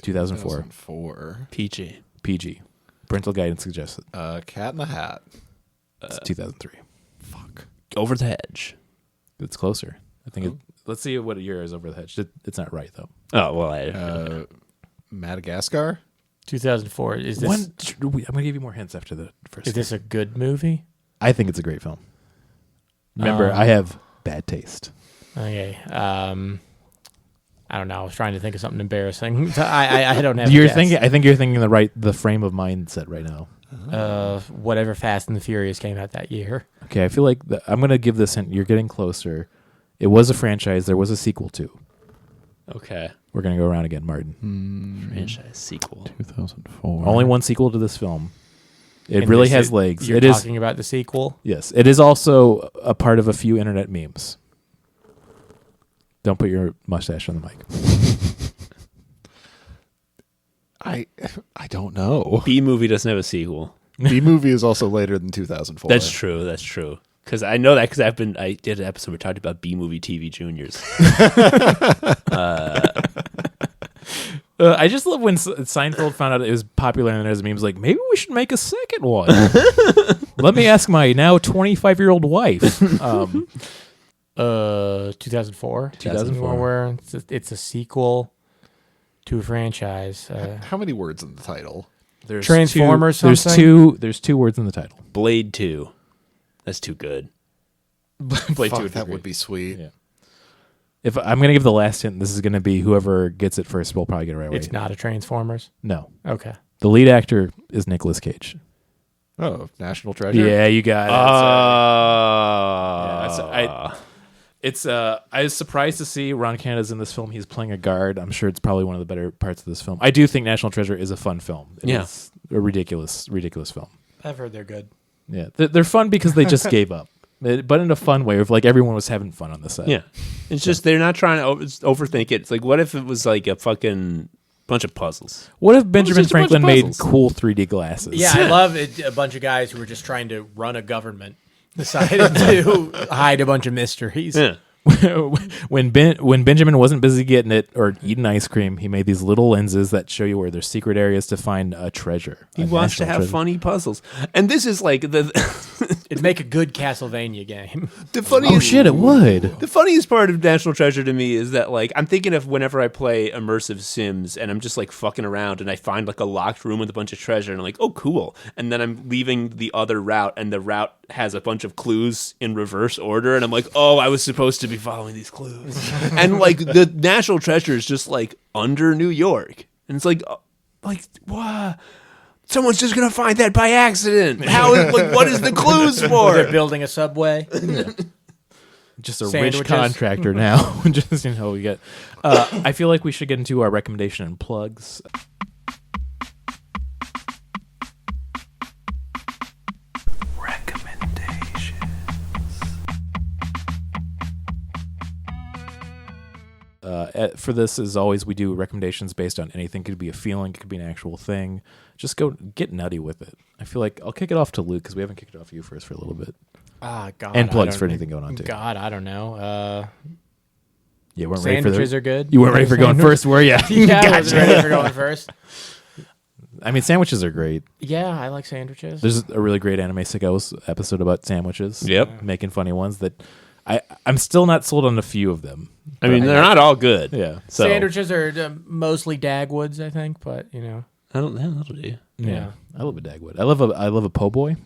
Speaker 3: 2004. PG. Parental guidance suggested.
Speaker 5: Cat in the Hat.
Speaker 3: It's 2003.
Speaker 5: Fuck.
Speaker 6: Over the Hedge.
Speaker 3: It's closer. I think. Let's see what year is Over the Hedge. It's not right though.
Speaker 6: Oh well,
Speaker 5: Madagascar.
Speaker 4: 2004. Is this
Speaker 3: I'm gonna give you more hints after the first.
Speaker 4: is this a good movie?
Speaker 3: I think it's a great film. Remember, I have bad taste.
Speaker 4: Okay. I don't know. I was trying to think of something embarrassing. I don't have.
Speaker 3: You're
Speaker 4: a guess.
Speaker 3: thinking. I think you're thinking the frame of mindset right now.
Speaker 4: Whatever Fast and the Furious came out that year.
Speaker 3: Okay, I feel like I'm gonna give this hint. You're getting closer. It was a franchise. There was a sequel too.
Speaker 6: okay.
Speaker 3: We're gonna go around again, Martin.
Speaker 6: Franchise sequel.
Speaker 5: 2004.
Speaker 3: Only one sequel to this film. It
Speaker 4: And
Speaker 3: really
Speaker 4: this
Speaker 3: has
Speaker 4: is-
Speaker 3: legs.
Speaker 4: You're
Speaker 3: It is.
Speaker 4: talking about the sequel.
Speaker 3: Yes, it is also a part of a few internet memes. Don't put your mustache on the mic.
Speaker 5: I don't know.
Speaker 6: B movie doesn't have a sequel.
Speaker 5: B movie is also later than 2004.
Speaker 6: That's true. Because I know that because I did an episode where we talked about B movie TV juniors.
Speaker 3: I just love when Seinfeld found out it was popular and there's memes like, maybe we should make a second one. Let me ask my now 25-year-old wife.
Speaker 4: 2004.
Speaker 3: 2004.
Speaker 4: Where it's a sequel to a franchise.
Speaker 5: How many words in the title?
Speaker 3: There's
Speaker 4: Transformers
Speaker 3: There's
Speaker 4: something?
Speaker 3: There's two words in the title.
Speaker 6: Blade 2. That's too good.
Speaker 3: Blade
Speaker 5: Fuck,
Speaker 3: 2
Speaker 5: that would be sweet.
Speaker 3: Yeah. If I'm going to give the last hint, this is going to be whoever gets it first will probably get it right away.
Speaker 4: It's not a Transformers.
Speaker 3: No.
Speaker 4: Okay.
Speaker 3: The lead actor is Nicolas Cage.
Speaker 5: Oh, National Treasure.
Speaker 3: Yeah, you got it. I was surprised to see Ron Canada's in this film. He's playing a guard. I'm sure it's probably one of the better parts of this film. I do think National Treasure is a fun film. It's a ridiculous film.
Speaker 4: I've heard they're good.
Speaker 3: Yeah, they're fun because they just gave up, but in a fun way. Of like everyone was having fun on the set.
Speaker 6: Yeah, it's just they're not trying to overthink it. It's like, what if it was like a fucking bunch of puzzles?
Speaker 3: What if Benjamin
Speaker 6: just a bunch
Speaker 3: Franklin
Speaker 6: of
Speaker 3: made
Speaker 6: puzzles?
Speaker 3: cool 3D glasses?
Speaker 4: Yeah, I love it. A bunch of guys who were just trying to run a government decided to hide a bunch of mysteries.
Speaker 6: Yeah.
Speaker 3: when Benjamin wasn't busy getting it or eating ice cream, he made these little lenses that show you where there's secret areas to find a treasure.
Speaker 6: He wants to have funny puzzles, and this is like
Speaker 4: It'd make a good Castlevania game.
Speaker 6: the funniest.
Speaker 3: Oh shit, it would.
Speaker 6: The funniest part of National Treasure to me is that, like, I'm thinking of whenever I play immersive Sims and I'm just like fucking around and I find like a locked room with a bunch of treasure and I'm like, oh cool, and then I'm leaving the other route and the route has a bunch of clues in reverse order and I'm like, oh, I was supposed to be following these clues. And like the National Treasure is just like under New York and it's like what? Someone's just gonna find that by accident. How is like what is the clues for?
Speaker 4: They're building a subway.
Speaker 3: Just a
Speaker 4: Sandwiches.
Speaker 3: rich contractor now. Just we get. I feel like we should get into our recommendation and plugs. For this, as always, we do recommendations based on anything. It could be a feeling, it could be an actual thing. Just go get nutty with it. I feel like I'll kick it off to Luke because we haven't kicked it off you first for a little bit.
Speaker 4: God.
Speaker 3: And plugs for anything going on too.
Speaker 4: God, I don't know.
Speaker 3: You weren't ready for
Speaker 4: Sandwiches are good.
Speaker 3: You weren't ready for going first, were you?
Speaker 4: Yeah, I was ready for going first.
Speaker 3: I mean, sandwiches are great.
Speaker 4: Yeah, I like sandwiches.
Speaker 3: There's a really great Anime Sicko episode about sandwiches.
Speaker 6: Yep.
Speaker 3: Making funny ones that I'm still not sold on a few of them.
Speaker 6: I mean, they're not all good.
Speaker 3: Yeah.
Speaker 6: So
Speaker 4: Sandwiches are mostly Dagwoods, I think, but you know.
Speaker 6: that'll do.
Speaker 3: Yeah. I love a Dagwood. I love a po' boy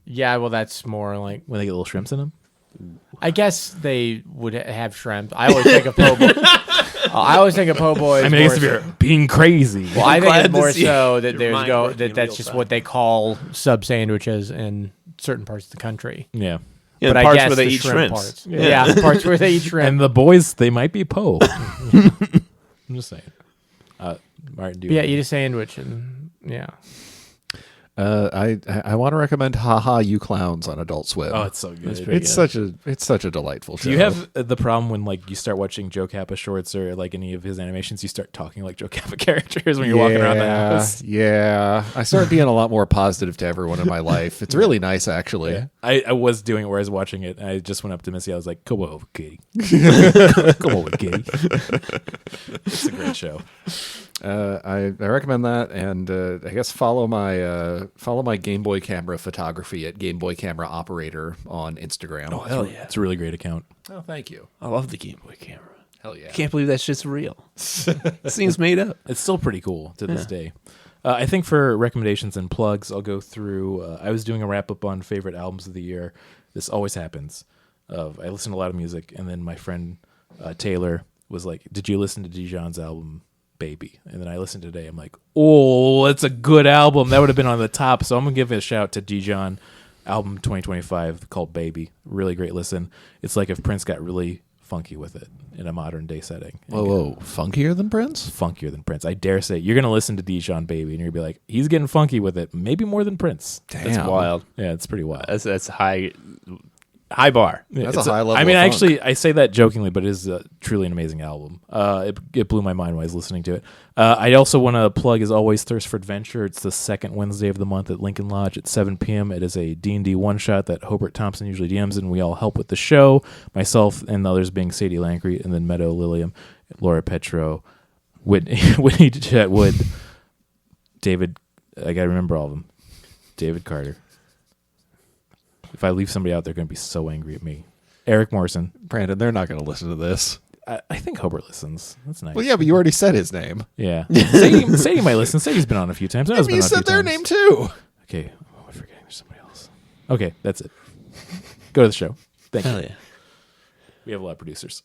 Speaker 4: Yeah, well, that's more like.
Speaker 3: when they get little shrimps in them.
Speaker 4: I guess they would have shrimp. I always think of po' boy. I always think of po' boys.
Speaker 3: I mean, I guess if you're being crazy.
Speaker 4: Well, I think
Speaker 6: glad
Speaker 4: it's
Speaker 6: to
Speaker 4: more
Speaker 6: see
Speaker 4: so that
Speaker 6: your mind working in
Speaker 4: that's
Speaker 6: real
Speaker 4: just
Speaker 6: time.
Speaker 4: what they call sub sandwiches in certain parts of the country.
Speaker 3: Yeah.
Speaker 6: Yeah,
Speaker 4: But I
Speaker 6: parts
Speaker 4: guess
Speaker 6: where they
Speaker 4: the
Speaker 6: eat
Speaker 4: shrimp
Speaker 6: shrimps.
Speaker 4: parts. Yeah, parts where they eat shrimp.
Speaker 3: And the boys, they might be po. I'm just saying. Martin, do you
Speaker 4: Yeah, eat a sandwich and yeah.
Speaker 5: I want to recommend Haha You Clowns on Adult Swim.
Speaker 3: Oh, it's so good.
Speaker 5: it's such a delightful show.
Speaker 3: Do you have the problem when like you start watching Joe Kappa shorts or like any of his animations, you start talking like Joe Kappa characters when you're walking around the house?
Speaker 5: Yeah, I started being a lot more positive to everyone in my life. It's really nice, actually.
Speaker 3: Yeah. I was doing it where I was watching it. And I just went up to Missy. I was like, "Come over, kitty. Come over, kitty." It's a great show.
Speaker 5: I recommend that, and I guess follow my Game Boy camera photography at Game Boy Camera Operator on Instagram.
Speaker 6: Oh, hell yeah.
Speaker 3: It's a really great account.
Speaker 5: Oh, thank you.
Speaker 6: I love the Game Boy camera.
Speaker 5: Hell yeah.
Speaker 6: I can't believe that shit's real. Seems made up.
Speaker 3: It's still pretty cool to this day. I think for recommendations and plugs, I'll go through. I was doing a wrap up on favorite albums of the year. This always happens. I listen to a lot of music, and then my friend Taylor was like, "Did you listen to Dijon's album Baby?" And then I listened today. I'm like, "Oh, it's a good album. That would have been on the top." So I'm gonna give it a shout to Dijon album 2025 called Baby. Really great listen. It's like if Prince got really funky with it in a modern day setting.
Speaker 5: Whoa, funkier than Prince?
Speaker 3: Funkier than Prince. I dare say. You're going to listen to Dijon Baby and you're going to be like, he's getting funky with it. Maybe more than Prince.
Speaker 6: That's wild.
Speaker 3: Yeah, it's pretty wild.
Speaker 6: That's high bar.
Speaker 3: Yeah,
Speaker 5: That's
Speaker 3: it's
Speaker 5: a high level
Speaker 3: I mean,
Speaker 5: of funk.
Speaker 3: actually, I say that jokingly, but it is truly an amazing album. It blew my mind while I was listening to it. I also want to plug, as always, Thirst for Adventure. It's the second Wednesday of the month at Lincoln Lodge at 7 p.m. It is a D&D one-shot that Hobart Thompson usually DMs, and we all help with the show. Myself and the others being Sadie Lancrete, and then Meadow Lilium, Laura Petro, Whitney Chetwood, David, I got to remember all of them, David Carter. If I leave somebody out, they're going to be so angry at me. Eric Morrison.
Speaker 5: Brandon, they're not going to listen to this.
Speaker 3: I think Hobart listens. That's nice.
Speaker 5: Well, yeah, but you already said his name.
Speaker 3: Yeah. Sadie might listen. Sadie's been on a few times. I know
Speaker 5: You said their name too.
Speaker 3: Okay. Oh, I'm forgetting. There's somebody else. Okay, that's it. Go to the show. Thank you.
Speaker 6: Hell yeah.
Speaker 3: We have a lot of producers.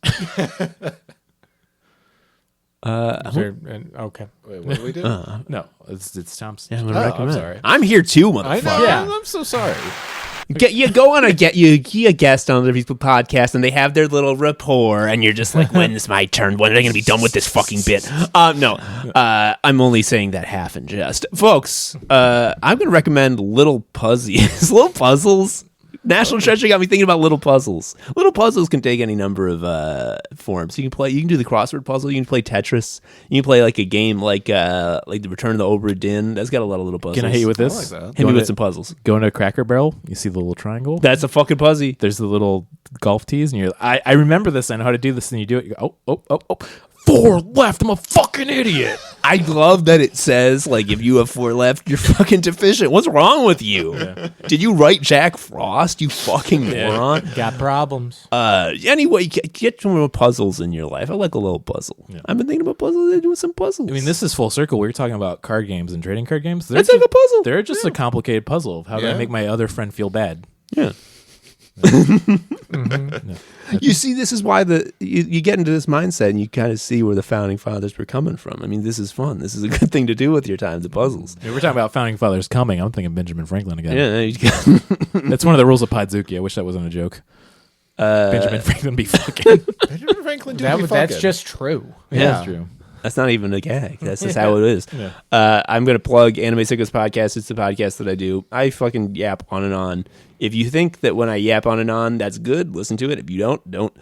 Speaker 4: Okay.
Speaker 5: Wait, what do we do?
Speaker 3: No, it's Tom's.
Speaker 6: Yeah, I'm,
Speaker 5: I'm
Speaker 6: recommend.
Speaker 5: sorry.
Speaker 6: I'm here too,
Speaker 5: I
Speaker 6: motherfucker.
Speaker 5: know.
Speaker 4: Yeah.
Speaker 5: I'm so sorry.
Speaker 6: You go on a guest on other people's podcast, and they have their little rapport, and you're just like, "When is my turn? When are they going to be done with this fucking bit?" No, I'm only saying that half in jest, folks. I'm going to recommend Little Puzzies, Little Puzzles. National Treasure got me thinking about Little Puzzles. Little Puzzles can take any number of forms. You can do the crossword puzzle. You can play Tetris. You can play like a game like the Return of the Obra Dinn. That's got a lot of little puzzles.
Speaker 3: Can I hit you with
Speaker 5: I
Speaker 3: this?
Speaker 5: like that.
Speaker 6: Hit me with some puzzles.
Speaker 3: Go into Cracker Barrel. You see the little triangle.
Speaker 6: That's a fucking puzzle.
Speaker 3: There's the little golf tees, and you're. I remember this. I know how to do this. And you do it. You go, oh. 4 left. I'm a fucking idiot.
Speaker 6: I love that it says, like, if you have 4 left, you're fucking deficient. What's wrong with you? Did you write Jack Frost, you fucking moron?
Speaker 4: Got problems.
Speaker 6: Anyway, get some more puzzles in your life. I like a little puzzle. Yeah. I've been thinking about puzzles. I'm doing some puzzles.
Speaker 3: I mean, this is full circle. We were talking about card games and trading card games.
Speaker 6: It's like a puzzle.
Speaker 3: They're just a complicated puzzle of how do I
Speaker 5: Yeah.
Speaker 3: make my other friend feel bad.
Speaker 6: Yeah. You see, this is why you get into this mindset and you kind of see where the founding fathers were coming from. I mean, this is fun. This is a good thing to do with your time, the puzzles.
Speaker 3: We're talking about founding fathers coming. I'm thinking Benjamin Franklin again.
Speaker 6: Yeah,
Speaker 3: That's one of the rules of Podzuki. I wish that wasn't a joke. Benjamin Franklin be fucking.
Speaker 5: Benjamin Franklin do be
Speaker 4: That's
Speaker 5: fucking.
Speaker 4: just true.
Speaker 3: That's true.
Speaker 6: that's not even a gag. That's just how it is.
Speaker 3: Yeah.
Speaker 6: I'm going to plug Anime Sicko's podcast. It's the podcast that I do. I fucking yap on and on. If you think that when I yap on and on, that's good, listen to it. If you don't.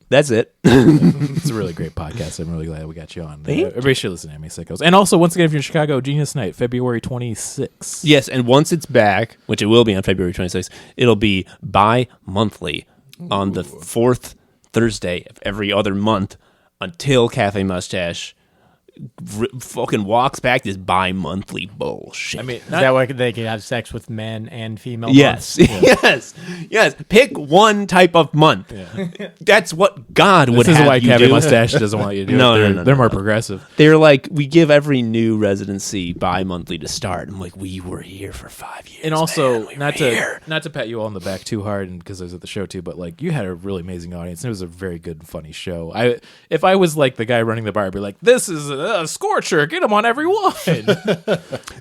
Speaker 6: That's it.
Speaker 3: It's a really great podcast. I'm really glad we got you on. Everybody should listen to Anime Sickos. And also, once again, if you're in Chicago, Genius Night, February 26th.
Speaker 6: Yes, and once it's back, which it will be on February 26th, it'll be bi-monthly on the 4th Thursday of every other month until Cafe Mustache fucking walks back this bi-monthly bullshit.
Speaker 3: I mean,
Speaker 4: Is that why they can have sex with men and female?
Speaker 6: yes, yes. Pick one type of month. That's what God would
Speaker 3: this is
Speaker 6: have
Speaker 3: why
Speaker 6: you
Speaker 3: Cafe
Speaker 6: do.
Speaker 3: Mustache doesn't want you to do
Speaker 6: No,
Speaker 3: it.
Speaker 6: no,
Speaker 3: They're
Speaker 6: no,
Speaker 3: more
Speaker 6: no.
Speaker 3: progressive.
Speaker 6: They're like, we give every new residency bi-monthly to start. I'm like, we were here for 5 years.
Speaker 3: And also,
Speaker 6: man. We
Speaker 3: not
Speaker 6: were here.
Speaker 3: to pat you all on the back too hard, and because I was at the show too, but like you had a really amazing audience. And it was a very good, funny show. If I was like the guy running the bar, I'd be like, "This is a scorcher. Get him on every one."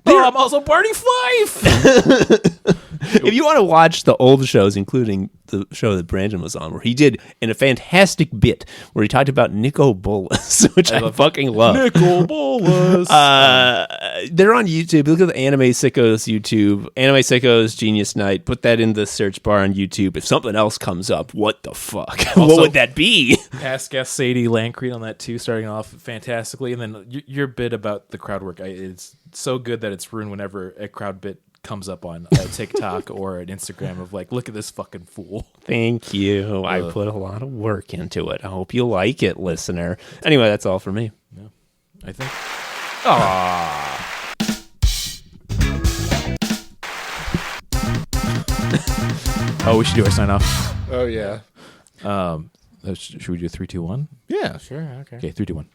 Speaker 3: I'm also Barney Fife.
Speaker 6: If you want to watch the old shows, including the show that Brandon was on, where he did in a fantastic bit where he talked about Nico Bolas, which I fucking love.
Speaker 3: Nicol Bolas.
Speaker 6: They're on YouTube. Look at the Anime Sickos YouTube. Anime Sickos Genius Night. Put that in the search bar on YouTube. If something else comes up, what the fuck? What would that be?
Speaker 3: Past guest Sadie Lancreed on that too, starting off fantastically, and then your bit about the crowd work. It's so good that it's ruined whenever a crowd bit comes up on a TikTok or an Instagram of like, look at this fucking fool.
Speaker 6: Thank you. I put a lot of work into it. I hope you like it, listener. Anyway, that's all for me.
Speaker 3: Yeah, I think. Oh, we should do our sign off.
Speaker 5: Oh yeah.
Speaker 3: Should we do 3, 2, 1?
Speaker 5: Yeah.
Speaker 4: Sure. Okay.
Speaker 3: Okay, 3, 2, 1.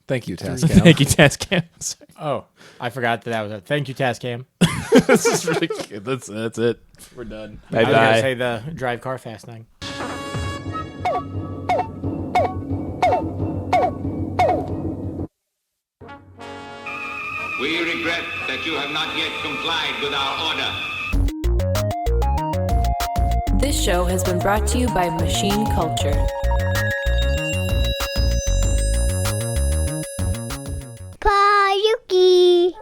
Speaker 5: Thank you, Tascam.
Speaker 3: Thank you, Tascam. Sorry.
Speaker 4: Oh, I forgot that was a thank you, Tascam.
Speaker 3: This is really good. That's it. We're done.
Speaker 4: I was
Speaker 6: Bye.
Speaker 4: gonna say the drive car fast thing.
Speaker 7: We regret that you have not yet complied with our order.
Speaker 8: This show has been brought to you by Machine Culture.